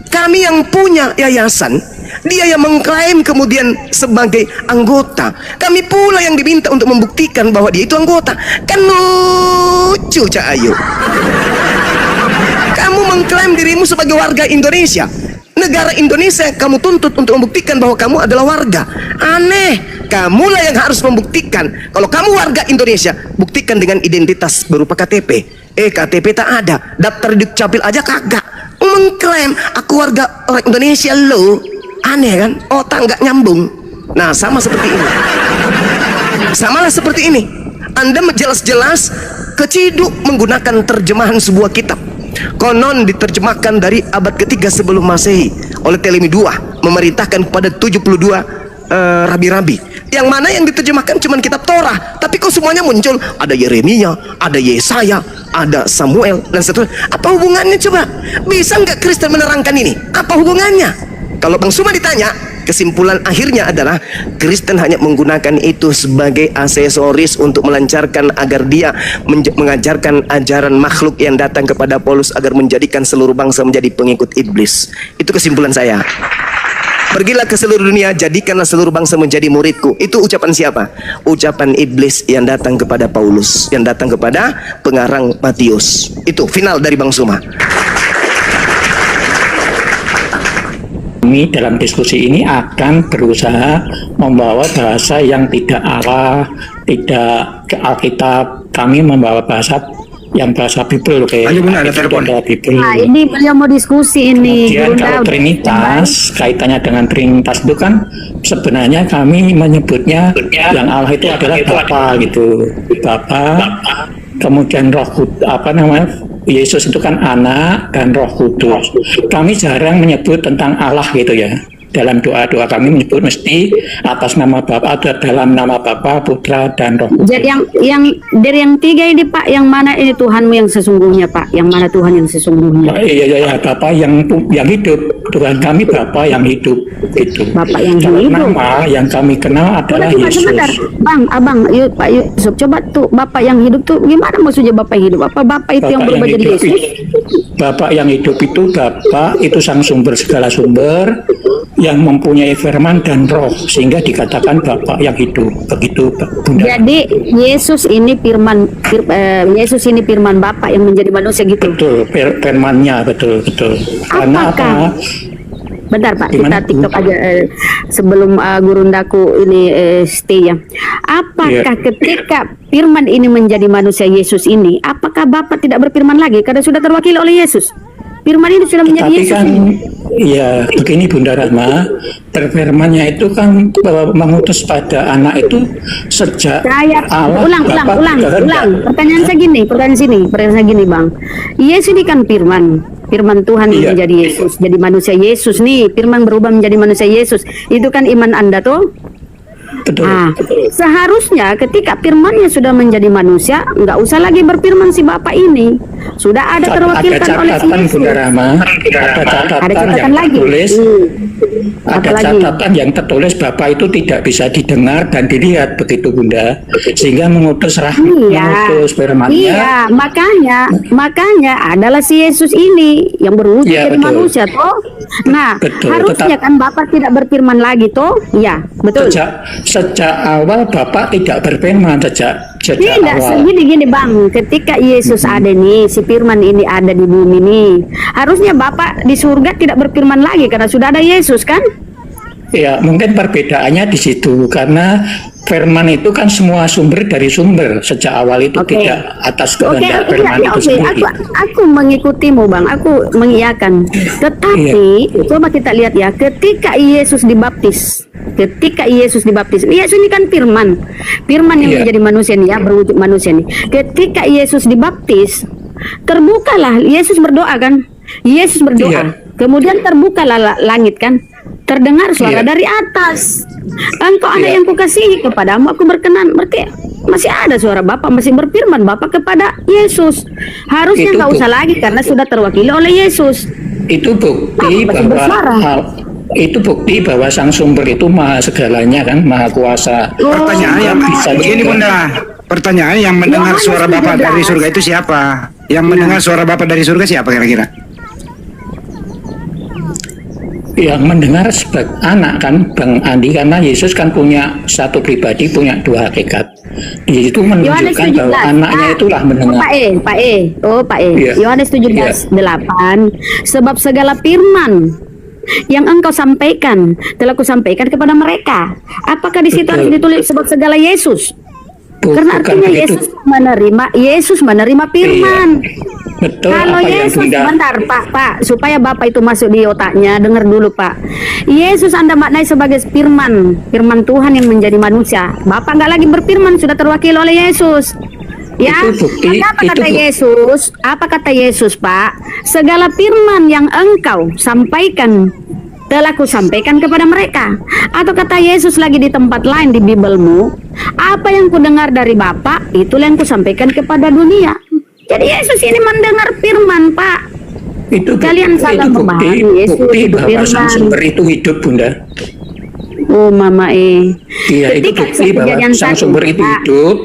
Kami yang punya yayasan, dia yang mengklaim kemudian sebagai anggota, kami pula yang diminta untuk membuktikan bahwa dia itu anggota. Kan lucu, Cak Ayu. Kamu mengklaim dirimu sebagai warga Indonesia, negara Indonesia kamu tuntut untuk membuktikan bahwa kamu adalah warga. Aneh. Kamulah yang harus membuktikan kalau kamu warga Indonesia. Buktikan dengan identitas berupa KTP. KTP tak ada, daftar Dukcapil aja kagak. Mengklaim aku warga orang Indonesia lo. Aneh kan? Otak nggak nyambung. Nah sama seperti ini. Samalah seperti ini. Anda jelas-jelas keciduk menggunakan terjemahan sebuah kitab. Konon diterjemahkan dari abad ketiga sebelum Masehi oleh Ptolemy II, memerintahkan kepada 72 rabi-rabi. Yang mana yang diterjemahkan cuma kitab Torah, tapi kok semuanya muncul? Ada Yeremia, ada Yesaya, ada Samuel dan seterusnya. Apa hubungannya coba? Bisa nggak Kristen menerangkan ini? Apa hubungannya? Kalau Bang Suma ditanya, kesimpulan akhirnya adalah Kristen hanya menggunakan itu sebagai aksesoris untuk melancarkan agar dia mengajarkan ajaran makhluk yang datang kepada Paulus agar menjadikan seluruh bangsa menjadi pengikut iblis. Itu kesimpulan saya. Pergilah ke seluruh dunia, jadikanlah seluruh bangsa menjadi muridku. Itu ucapan siapa? Ucapan iblis yang datang kepada Paulus, yang datang kepada pengarang Matius. Itu final dari Bang Suma. Kami dalam diskusi ini akan berusaha membawa bahasa yang tidak Allah, tidak ke Alkitab. Kami membawa bahasa yang bahasa Bible, kayak Ayo, Bunda, ada telepon. Nah, ini beliau mau diskusi ini. Kemudian kalau Trinitas, kaitannya dengan Trinitas itu kan sebenarnya kami menyebutnya yang Allah itu adalah Bapa gitu, Bapa. Kemudian Roh Kudus, apa namanya? Yesus itu kan anak dan Roh Kudus. Kami jarang menyebut tentang Allah gitu ya. Dalam doa-doa kami menyebut mesti atas nama Bapa atau dalam nama Bapa, Putra dan Roh Kudus. Jadi yang dari yang tiga ini Pak, yang mana ini Tuhanmu yang sesungguhnya Pak? Yang mana Tuhan yang sesungguhnya? Iya, Bapa yang hidup. Tuhan kami Bapa yang hidup itu. Bapa yang Kalau hidup. nama yang kami kenal adalah Coba Yesus. sebentar, Bang, Abang, yuk Pak Yusuf, coba tuh Bapak yang hidup tuh gimana maksudnya Bapak yang hidup? Apa Bapak itu yang berubah jadi Yesus? Bapak yang hidup itu Bapak itu sang sumber segala sumber yang mempunyai firman dan roh sehingga dikatakan Bapak yang hidup. Begitu Bunda. Jadi Yesus ini Yesus ini firman Bapak yang menjadi manusia gitu. Betul, firmannya betul. Karena Apakah? apa? Bentar Pak, Gimana, kita TikTok aja sebelum gurundaku ini stay ya. Apakah Iya. ketika firman ini menjadi manusia Yesus ini, apakah Bapak tidak berfirman lagi karena sudah terwakili oleh Yesus? Firman ini sudah menjadi Tapi Yesus kan ini. ya begini Bunda Rahma, firmannya itu kan mengutus pada anak itu sejak Saya Allah ulang. Pertanyaan saya gini Bang. Yesus ini kan firman Tuhan yang Iya. menjadi Yesus, jadi manusia Yesus nih, firman berubah menjadi manusia Yesus. Itu kan iman Anda tuh. Betul. Seharusnya ketika firmannya sudah menjadi manusia, nggak usah lagi berfirman si Bapak ini. Sudah ada terwakilkan oleh si catatan Yesus. Bunda Rahma, ada catatan yang lagi. tertulis, ada Apalagi? catatan yang tertulis Bapak itu tidak bisa didengar dan dilihat begitu Bunda, sehingga mengutus mengutus firman-Nya. Iya, makanya adalah si Yesus ini yang berwujud Iya, jadi betul. manusia toh. Nah, Betul, harusnya kan Bapak tidak berfirman lagi toh. Iya, betul. Sejak awal Bapak tidak berfirman sejak Tidak, awal. gini Bang, ketika Yesus ada nih, si firman ini ada di bumi nih, harusnya Bapak di surga tidak berfirman lagi karena sudah ada Yesus kan? Ya, mungkin perbedaannya di situ karena firman itu kan semua sumber dari sumber sejak awal itu Oke. tidak atas Oke, kehendak firman itu sendiri. aku mengikutimu Bang, aku mengiyakan. Tetapi coba kita lihat ya, ketika Yesus dibaptis, Yesus ini kan firman yang Iya. menjadi manusia nih ya, berwujud manusia nih. Ketika Yesus dibaptis, terbukalah, Yesus berdoa kan? Yesus berdoa. Iya. Kemudian terbukalah langit kan? Terdengar suara Iya. dari atas. Engkau anak Iya. yang kukasihi, kepadamu aku berkenan. Berarti masih ada suara Bapak, masih berfirman Bapak kepada Yesus. Harusnya Itu nggak usah lagi karena sudah terwakili oleh Yesus. Itu bukti Masih bersuara. itu bukti bahwa sang sumber itu maha segalanya kan, maha kuasa. Pertanyaan yang Bisa begini juga. Bunda. Pertanyaan yang mendengar Yohanes suara Bapak 17. dari surga itu siapa? Yang mendengar suara Bapak dari surga siapa kira-kira? Yang mendengar sebagai anak kan Bang Andi, karena Yesus kan punya satu pribadi, punya dua hakikat. Itu Yohanes menunjukkan 17. bahwa anaknya itulah mendengar. Pak E. Iya. Yohanes 17:8. Sebab segala firman yang engkau sampaikan telah kusampaikan kepada mereka. Apakah di situ Betul. harus ditulis sebab segala Yesus? Karena Bukan artinya begitu. Yesus menerima firman. Betul Kalau apa yang Yesus, Bunda sebentar Pak, supaya Bapak itu masuk di otaknya, dengar dulu Pak. Yesus Anda maknai sebagai firman Tuhan yang menjadi manusia. Bapak nggak lagi berfirman, sudah terwakili oleh Yesus. Ya, Itu bukti, maka apa itu kata bukti. Yesus? Apa kata Yesus Pak? Segala firman yang engkau sampaikan telah kusampaikan kepada mereka. Atau kata Yesus lagi di tempat lain di Bibelmu, apa yang kudengar dari Bapa, itulah yang kusampaikan kepada dunia. Jadi Yesus ini mendengar firman, Pak. Itu Kalian salah memahami Yesus bukti itu bahwa sang firman. sumber itu hidup, Bunda. Oh Mama Iya, itu Ketika bukti bahwa kejadian sang satu, sumber itu Pak. hidup.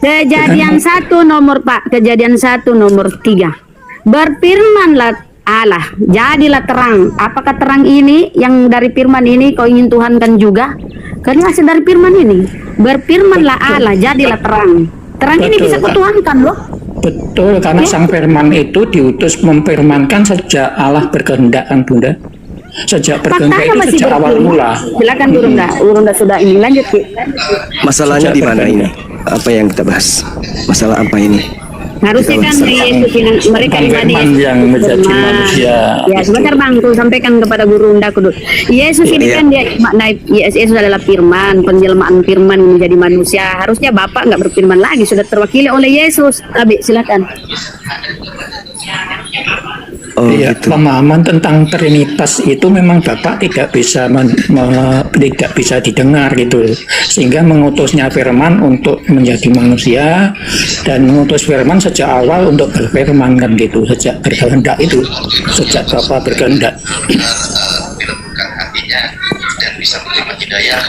Kejadian 1 nomor Pak, kejadian 1 nomor 3. Berfirmanlah Allah, jadilah terang. Apakah terang ini yang dari firman ini kau ingin Tuhankan juga? Karena hasil dari firman ini. Berfirmanlah Allah, jadilah terang. Terang ini Betul, bisa Kak. kau Tuhankan loh. Betul, karena sang firman itu diutus memfirmankan sejak Allah berkehendak, kan Bunda. Sejak berkehendak Faktanya itu masih sejak awal berfirman. mula. Silakan Gurunda sudah ini lanjut Ki. Masalahnya Sejak di mana ini? berkehendak. Apa yang kita bahas? Masalah apa ini? Harusnya kan Yesus yang mereka Tentang imani firman Yesus yang itu menjadi firman. manusia. Ya sebentar Bang, aku sampaikan kepada Guru Unda Kudus. Yesus ini Iya. kan dia maknai Yesus adalah firman, penjelmaan firman menjadi manusia. Harusnya Bapak nggak berfirman lagi, sudah terwakili oleh Yesus. Abi silakan. Oh Iya, gitu. pemahaman tentang Trinitas itu memang Bapak tidak bisa tidak bisa didengar gitu, sehingga mengutusnya Firman untuk menjadi manusia dan mengutus Firman sejak awal untuk berfirman kan gitu, sejak berkehendak itu, sejak Bapak berkehendak. Dilembutkan hatinya dan bisa menerima hidayah.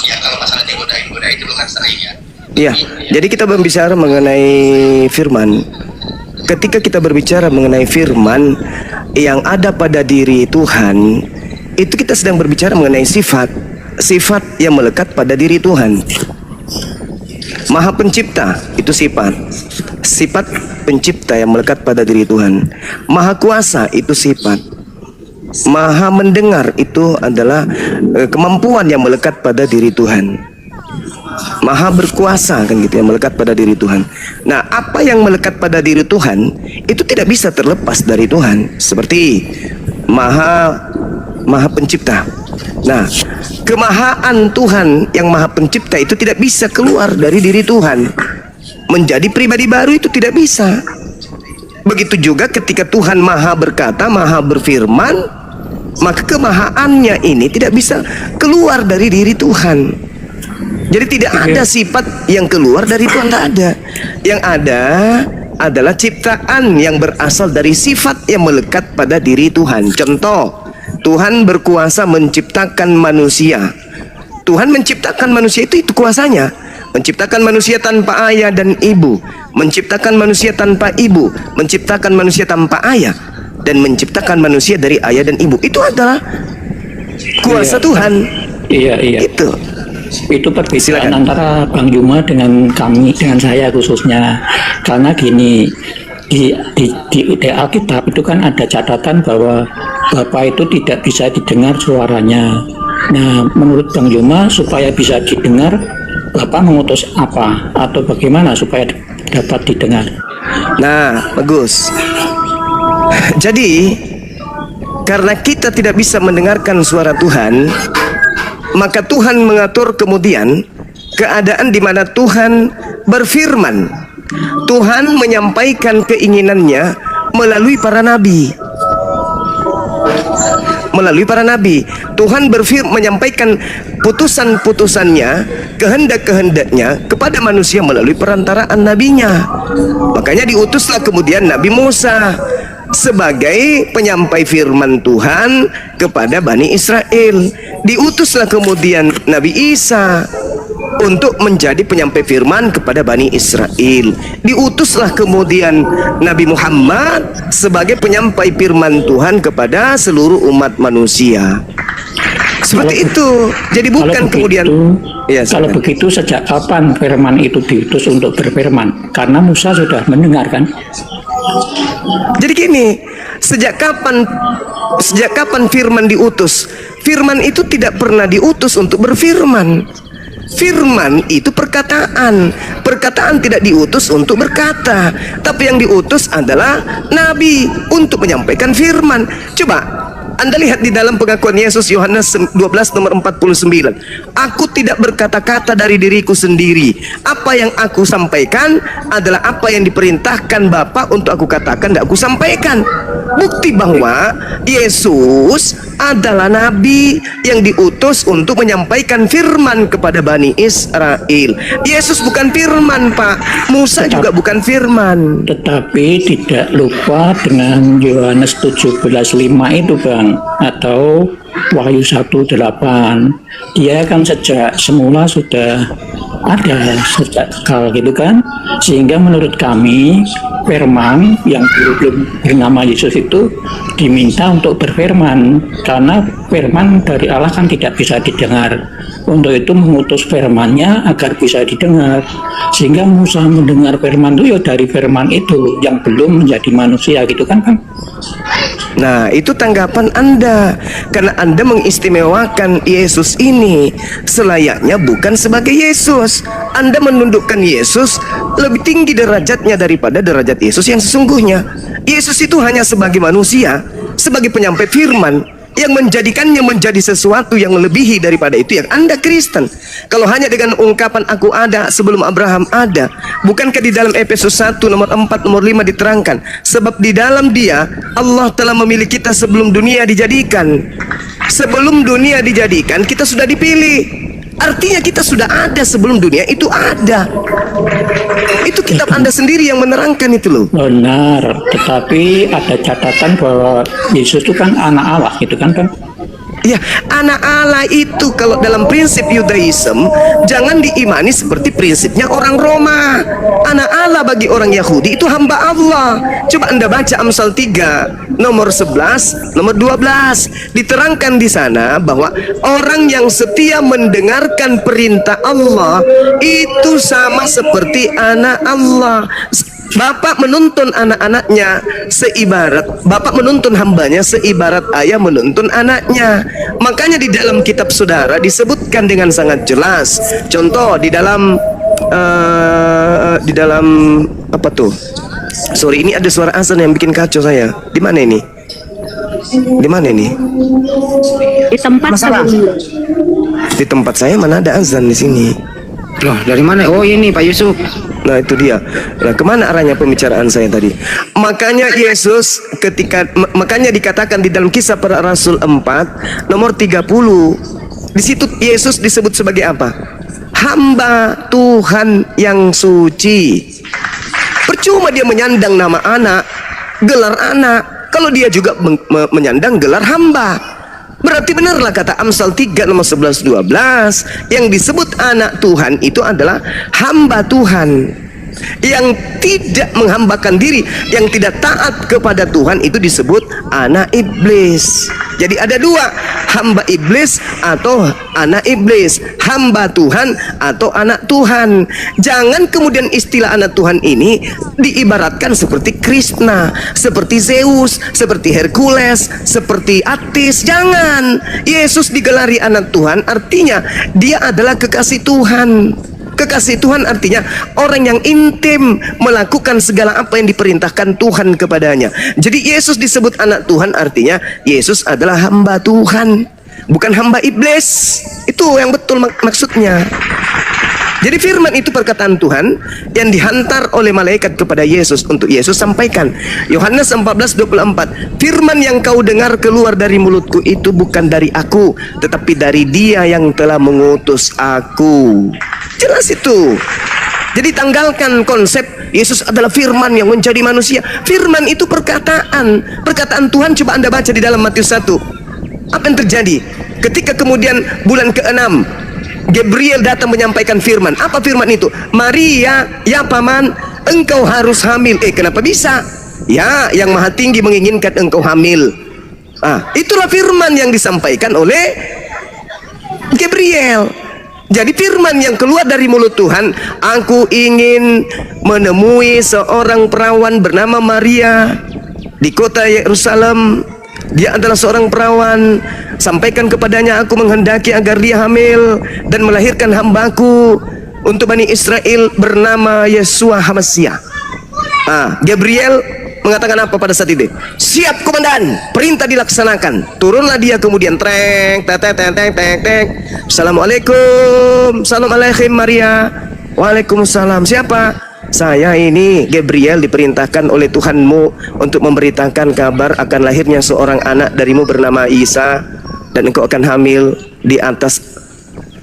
Ya kalau masalah digoda itu kan sering ya. Iya, jadi kita berbicara mengenai firman. Ketika kita berbicara mengenai firman yang ada pada diri Tuhan, itu kita sedang berbicara mengenai sifat yang melekat pada diri Tuhan. Maha pencipta itu sifat pencipta yang melekat pada diri Tuhan. Maha kuasa itu sifat. Maha mendengar itu adalah kemampuan yang melekat pada diri Tuhan. Maha berkuasa kan gitu yang melekat pada diri Tuhan. Nah, apa yang melekat pada diri Tuhan itu tidak bisa terlepas dari Tuhan. Seperti Maha pencipta. Nah, kemahaan Tuhan yang Maha pencipta itu tidak bisa keluar dari diri Tuhan. Menjadi pribadi baru itu tidak bisa. Begitu juga ketika Tuhan Maha berkata, Maha berfirman, maka kemahaannya ini tidak bisa keluar dari diri Tuhan. Jadi tidak ada sifat yang keluar dari Tuhan, tidak ada. Yang ada adalah ciptaan yang berasal dari sifat yang melekat pada diri Tuhan. Contoh, Tuhan berkuasa menciptakan manusia. Tuhan menciptakan manusia itu kuasanya. Menciptakan manusia tanpa ayah dan ibu, menciptakan manusia tanpa ibu, menciptakan manusia tanpa ayah, dan menciptakan manusia dari ayah dan ibu. Itu adalah kuasa Tuhan. Iya. Itu perbedaan antara Bang Juma dengan kami, dengan saya khususnya. Karena gini, di Alkitab itu kan ada catatan bahwa Bapak itu tidak bisa didengar suaranya. Nah, menurut Bang Juma supaya bisa didengar, Bapak mengutus apa atau bagaimana supaya dapat didengar? Nah, bagus. Jadi, karena kita tidak bisa mendengarkan suara Tuhan, maka Tuhan mengatur kemudian keadaan di mana Tuhan berfirman. Tuhan menyampaikan keinginannya melalui para nabi. Melalui para nabi, Tuhan menyampaikan putusan-putusannya, kehendak-kehendaknya kepada manusia melalui perantaraan nabinya. Makanya diutuslah kemudian Nabi Musa sebagai penyampai firman Tuhan kepada Bani Israel. Diutuslah kemudian Nabi Isa untuk menjadi penyampai firman kepada Bani Israel. Diutuslah kemudian Nabi Muhammad sebagai penyampai firman Tuhan kepada seluruh umat manusia. Seperti itu. Jadi bukan kemudian ya, kalau begitu sejak kapan firman itu diutus untuk berfirman? Karena Musa sudah mendengarkan. Jadi gini, sejak kapan firman diutus? Firman itu tidak pernah diutus untuk berfirman. Firman itu perkataan. Perkataan tidak diutus untuk berkata, tapi yang diutus adalah nabi untuk menyampaikan firman. Coba Anda lihat di dalam pengakuan Yesus Yohanes 12 nomor 49. Aku tidak berkata-kata dari diriku sendiri. Apa yang aku sampaikan adalah apa yang diperintahkan Bapa untuk aku katakan dan aku sampaikan. Bukti bahwa Yesus adalah nabi yang diutus untuk menyampaikan firman kepada Bani Israel. Yesus bukan firman, Pak. Musa juga bukan firman. Tetapi tidak lupa dengan Yohanes 17:5 itu, Bang, atau Wahyu 1:8. Dia kan sejak semula sudah ada sejak kekal gitu kan, sehingga menurut kami firman yang dulu belum bernama Yesus itu diminta untuk berfirman, karena firman dari Allah kan tidak bisa didengar. Untuk itu mengutus firman-Nya agar bisa didengar, sehingga Musa mendengar firman itu ya dari firman itu yang belum menjadi manusia gitu kan, Bang? Nah, itu tanggapan Anda, karena Anda mengistimewakan Yesus ini selayaknya bukan sebagai Yesus. Anda menundukkan Yesus lebih tinggi derajatnya daripada derajat Yesus yang sesungguhnya. Yesus itu hanya sebagai manusia, sebagai penyampai firman, yang menjadikannya menjadi sesuatu yang melebihi daripada itu. Yang Anda Kristen, kalau hanya dengan ungkapan aku ada sebelum Abraham ada, bukankah di dalam Efesus 1 nomor 4 nomor 5 diterangkan, sebab di dalam Dia Allah telah memilih kita sebelum dunia dijadikan. Sebelum dunia dijadikan kita sudah dipilih. Artinya kita sudah ada sebelum dunia itu ada. Itu kitab Anda sendiri yang menerangkan itu loh. Benar, tetapi ada catatan bahwa Yesus itu kan anak Allah gitu kan, Bang? Ya, anak Allah itu kalau dalam prinsip Yudaism jangan diimani seperti prinsipnya orang Roma. Anak Allah bagi orang Yahudi itu hamba Allah. Coba Anda baca Amsal 3 nomor 11, nomor 12. Diterangkan di sana bahwa orang yang setia mendengarkan perintah Allah itu sama seperti anak Allah. Bapak menuntun anak-anaknya seibarat, Bapak menuntun hambanya seibarat ayah menuntun anaknya. Makanya di dalam kitab saudara disebutkan dengan sangat jelas. Contoh di dalam apa tuh? Sorry, ini ada suara azan yang bikin kacau saya. Di mana ini? Di mana ini? Di tempat saya. Di tempat saya mana ada azan di sini? Loh, dari mana? Oh, ini Pak Yusuf. Nah, itu dia. Nah, kemana arahnya pembicaraan saya tadi? Makanya Yesus makanya dikatakan di dalam Kisah Para Rasul 4 nomor 30, di situ Yesus disebut sebagai apa? Hamba Tuhan yang suci. Percuma dia menyandang nama anak, gelar anak, kalau dia juga menyandang gelar hamba. Berarti benarlah kata Amsal 3 nomor 11-12, yang disebut anak Tuhan itu adalah hamba Tuhan. Yang tidak menghambakan diri, yang tidak taat kepada Tuhan itu disebut anak iblis. Jadi ada dua, hamba iblis atau anak iblis, hamba Tuhan atau anak Tuhan. Jangan kemudian istilah anak Tuhan ini diibaratkan seperti Krishna, seperti Zeus, seperti Hercules, seperti Atis. Jangan. Yesus digelari anak Tuhan artinya dia adalah kekasih Tuhan. Kekasih Tuhan artinya orang yang intim melakukan segala apa yang diperintahkan Tuhan kepadanya. Jadi Yesus disebut anak Tuhan artinya Yesus adalah hamba Tuhan, bukan hamba iblis. Itu yang betul maksudnya. Jadi firman itu perkataan Tuhan yang dihantar oleh malaikat kepada Yesus untuk Yesus sampaikan. Yohanes 14:24, firman yang kau dengar keluar dari mulutku itu bukan dari aku, tetapi dari Dia yang telah mengutus aku. Jelas itu. Jadi tanggalkan konsep Yesus adalah firman yang menjadi manusia. Firman itu perkataan Tuhan. Coba Anda baca di dalam Matius 1. Apa yang terjadi ketika kemudian bulan ke-6 Gabriel datang menyampaikan firman. Apa firman itu? Maria, ya paman, engkau harus hamil. Kenapa bisa? Ya, yang Maha Tinggi menginginkan engkau hamil. Itulah firman yang disampaikan oleh Gabriel. Jadi firman yang keluar dari mulut Tuhan, aku ingin menemui seorang perawan bernama Maria di kota Yerusalem. Dia adalah seorang perawan. Sampaikan kepadanya aku menghendaki agar dia hamil dan melahirkan hambaku untuk Bani Israel bernama Yesua Hamasiah. Gabriel mengatakan apa pada saat itu? Siap komandan, perintah dilaksanakan. Turunlah dia kemudian treng. Assalamualaikum. Salam alaikum Maria. Waalaikumsalam. Siapa? Saya ini Gabriel diperintahkan oleh Tuhanmu untuk memberitakan kabar akan lahirnya seorang anak darimu bernama Isa, dan engkau akan hamil di atas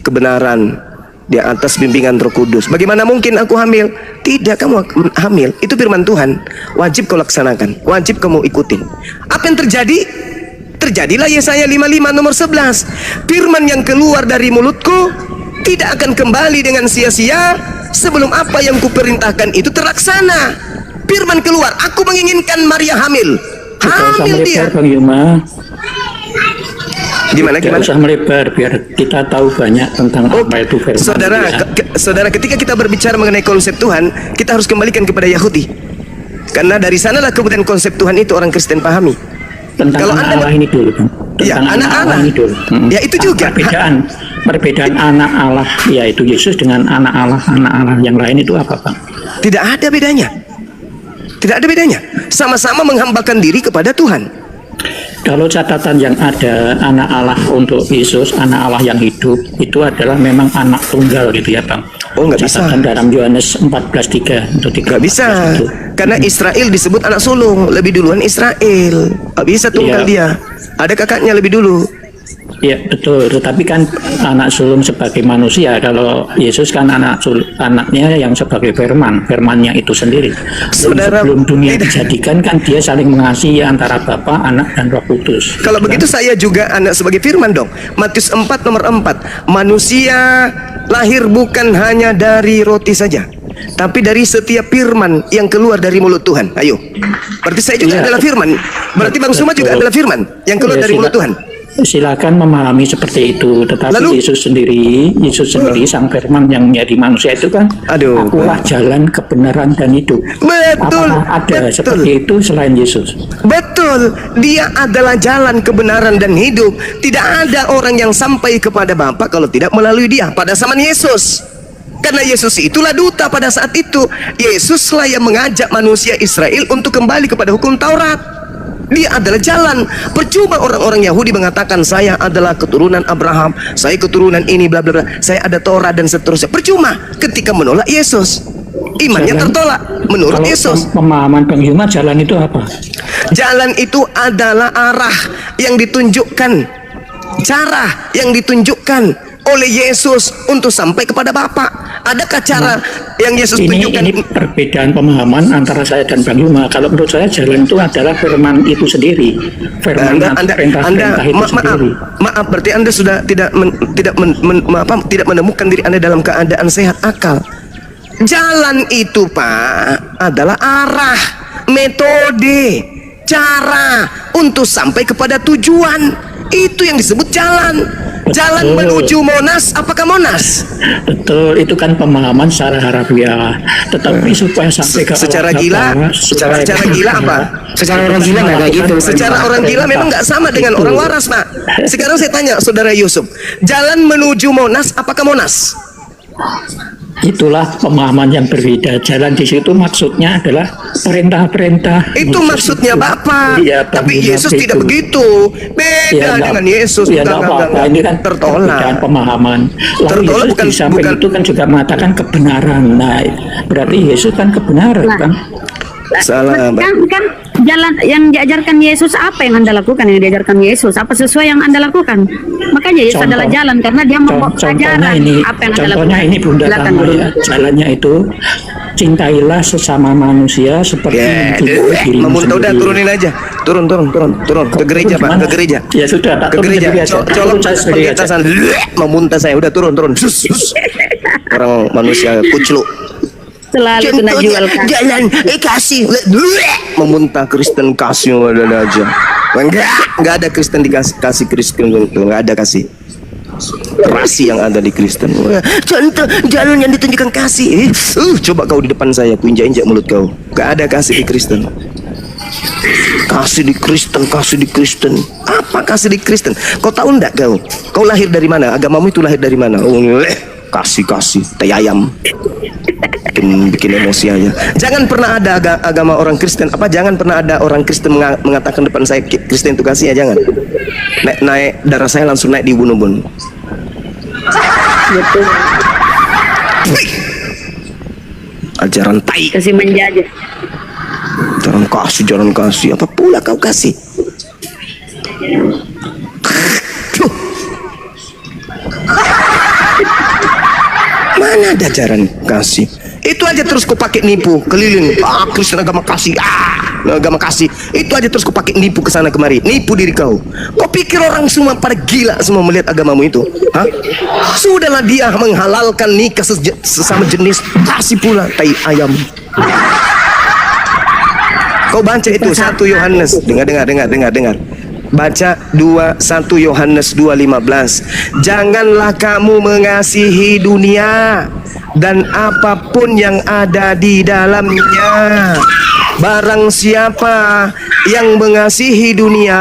kebenaran, di atas bimbingan Roh Kudus. Bagaimana mungkin aku hamil? Tidak, kamu hamil. Itu firman Tuhan. Wajib kau laksanakan, wajib kamu ikutin. Apa yang terjadi? Terjadilah Yesaya 55 nomor 11. Firman yang keluar dari mulutku tidak akan kembali dengan sia-sia sebelum apa yang kuperintahkan itu terlaksana. Firman keluar, aku menginginkan Maria hamil. Hamil dia. Bang Yuma. Gimana? Tidak usah melebar biar kita tahu banyak tentang apa itu firman. Saudara, ketika kita berbicara mengenai konsep Tuhan, kita harus kembalikan kepada Yahudi. Karena dari sanalah kemudian konsep Tuhan itu orang Kristen pahami. Tentang Kalau anak Anda Allah ini dulu, Bang. Ya, Tentang anak Allah ini dulu. Ya, itu juga. Perbedaan anak Allah yaitu Yesus dengan anak Allah yang lain itu apa, Bang? Tidak ada bedanya. Tidak ada bedanya. Sama-sama menghambakan diri kepada Tuhan. Kalau catatan yang ada anak Allah untuk Yesus, anak Allah yang hidup itu adalah memang anak tunggal gitu ya, Bang. Oh, nggak bisa. Catatan dalam Yohanes 14:3 atau 3. Nggak bisa. Karena Israel disebut anak sulung, lebih duluan Israel. Nggak bisa tunggal dia. Ada kakaknya lebih dulu. Ya betul, tetapi kan anak sulung sebagai manusia. Kalau Yesus kan anaknya yang sebagai firmannya itu sendiri. Sebelum dunia dijadikan kan dia saling mengasihi antara Bapa, Anak dan Roh Kudus. Kalau begitu saya juga anak sebagai firman dong. Matius 4 nomor 4. Manusia lahir bukan hanya dari roti saja, tapi dari setiap firman yang keluar dari mulut Tuhan. Ayo. Berarti saya juga adalah firman. Berarti Bang Suma juga adalah firman yang keluar dari mulut Tuhan. Silakan memahami seperti itu, tetapi lalu, Yesus sendiri sang firman yang menjadi manusia itu kan, akulah jalan kebenaran dan hidup. Betul. Apakah ada seperti itu selain Yesus? Betul, dia adalah jalan kebenaran dan hidup. Tidak ada orang yang sampai kepada Bapa kalau tidak melalui dia pada zaman Yesus. Karena Yesus itulah duta pada saat itu. Yesuslah yang mengajak manusia Israel untuk kembali kepada hukum Taurat. Dia adalah jalan. Percuma orang-orang Yahudi mengatakan saya adalah keturunan Abraham, saya keturunan ini bla bla bla, saya ada Torah dan seterusnya. Percuma ketika menolak Yesus. Imannya tertolak menurut Yesus. Pemahaman Bang Yuma, jalan itu apa? Jalan itu adalah arah yang ditunjukkan, cara yang ditunjukkan oleh Yesus untuk sampai kepada Bapa. Adakah cara yang Yesus tunjukkan? Ini perbedaan pemahaman antara saya dan Bang Yuma. Kalau menurut saya jalan itu adalah firman itu sendiri. Firman perintah-perintah itu sendiri. Maaf, berarti Anda sudah tidak menemukan diri Anda dalam keadaan sehat akal. Jalan itu, Pak, adalah arah, metode, cara untuk sampai kepada tujuan. Itu yang disebut jalan. Jalan menuju Monas, apakah Monas? Betul, itu kan pemahaman secara harafiah. Tetapi supaya sampai ke secara gila, secara gila apa? Secara orang gila nggak kayak gitu. Secara orang gila memang nggak sama dengan orang waras, Pak. Sekarang saya tanya saudara Yusuf, jalan menuju Monas, apakah Monas? Itulah pemahaman yang berbeda. Jalan di situ maksudnya adalah perintah-perintah. Itu maksudnya Bapak. Iya, tapi Yesus tidak begitu. Beda dengan Yesus. Ya, apa-apa. Ini kan tertolak. Pemahaman. Lalu Yesus bukan, di samping itu kan juga mengatakan kebenaran. Nah, berarti Yesus kan kebenaran, kan? Salah, kan jalan yang diajarkan Yesus, apa yang Anda lakukan yang diajarkan Yesus? Apa sesuai yang Anda lakukan? Makanya Yesus adalah jalan karena dia membawa pelajaran apa yang Anda lakukan. Contohnya ini Bunda Tama ya, jalannya itu cintailah sesama manusia seperti dirimu memuntah. Udah turunin aja, turun ke gereja, Pak, ke gereja. Ya sudah, ke gereja. Colok perlintasan memuntah saya. Udah turun. Orang manusia kucluk. Selalu kena jual jalan kasih memuntah Kristen kasih ada aja. Enggak ada Kristen dikasih Kristen, enggak ada kasih. Rasi yang ada di Kristen. Contoh jalan yang ditunjukkan kasih. Coba kau di depan saya, ku injak-injak mulut kau. Enggak ada kasih di Kristen. Kasih di Kristen. Apa kasih di Kristen? Kau tahu enggak kau? Kau lahir dari mana? Agamamu itu lahir dari mana? Kasih tai ayam. Bikin emosi aja. Jangan pernah ada agama orang Kristen. Jangan pernah ada orang Kristen mengatakan depan saya Kristen itu kasih ya, jangan. Naik darah saya langsung naik di ubun-ubun. Ajaran tai. Kasih menjajah. Jalan kasih. Apa pula kau kasih? Duh. Mana ada ajaran kasih? Itu aja terus kau pakai nipu keliling. Kristen agama kasih. Agama kasih. Itu aja terus kau pakai nipu ke sana kemari. Nipu diri kau. Kau pikir orang semua pada gila semua melihat agamamu itu? Hah? Sudahlah, dia menghalalkan nikah sesama jenis. Kasih pula tai ayam. Kau baca itu 1 Yohanes. Dengar. Baca 1 Yohanes 2:15. Janganlah kamu mengasihi dunia dan apapun yang ada di dalamnya. Barang siapa yang mengasihi dunia,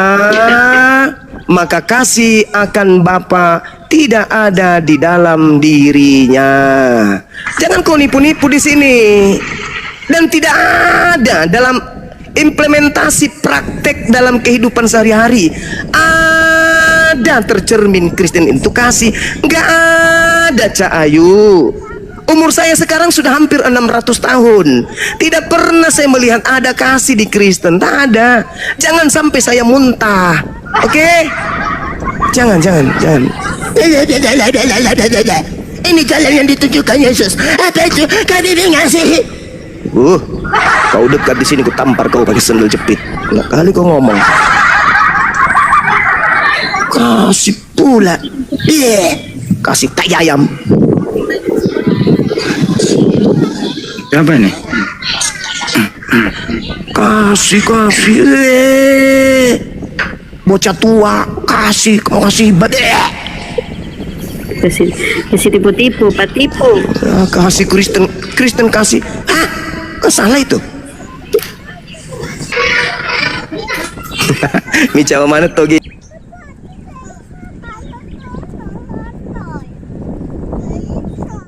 maka kasih akan Bapa tidak ada di dalam dirinya. Jangan kau nipu-nipu di sini. Dan tidak ada dalam implementasi praktek dalam kehidupan sehari-hari ada tercermin Kristen itu kasih. Nggak ada, Cak Ayu. Umur saya sekarang sudah hampir 600 tahun. Tidak pernah saya melihat ada kasih di Kristen. Tak ada. Jangan sampai saya muntah. Oke? Jangan. Ini jalan yang ditunjukkan Yesus. Apa itu? Kami mengasihi. Kau dekat di sini, ku tampar kau pakai sendal jepit. Enak kali kau ngomong. Kasih pula. Kasih tai ayam. Siapa ini? Kasih. Bocah tua, kasih hebat. Kasih tipu-tipu, Pak, tipu. Kasih Kristen kasih. Kok salah itu? Mica mana togi?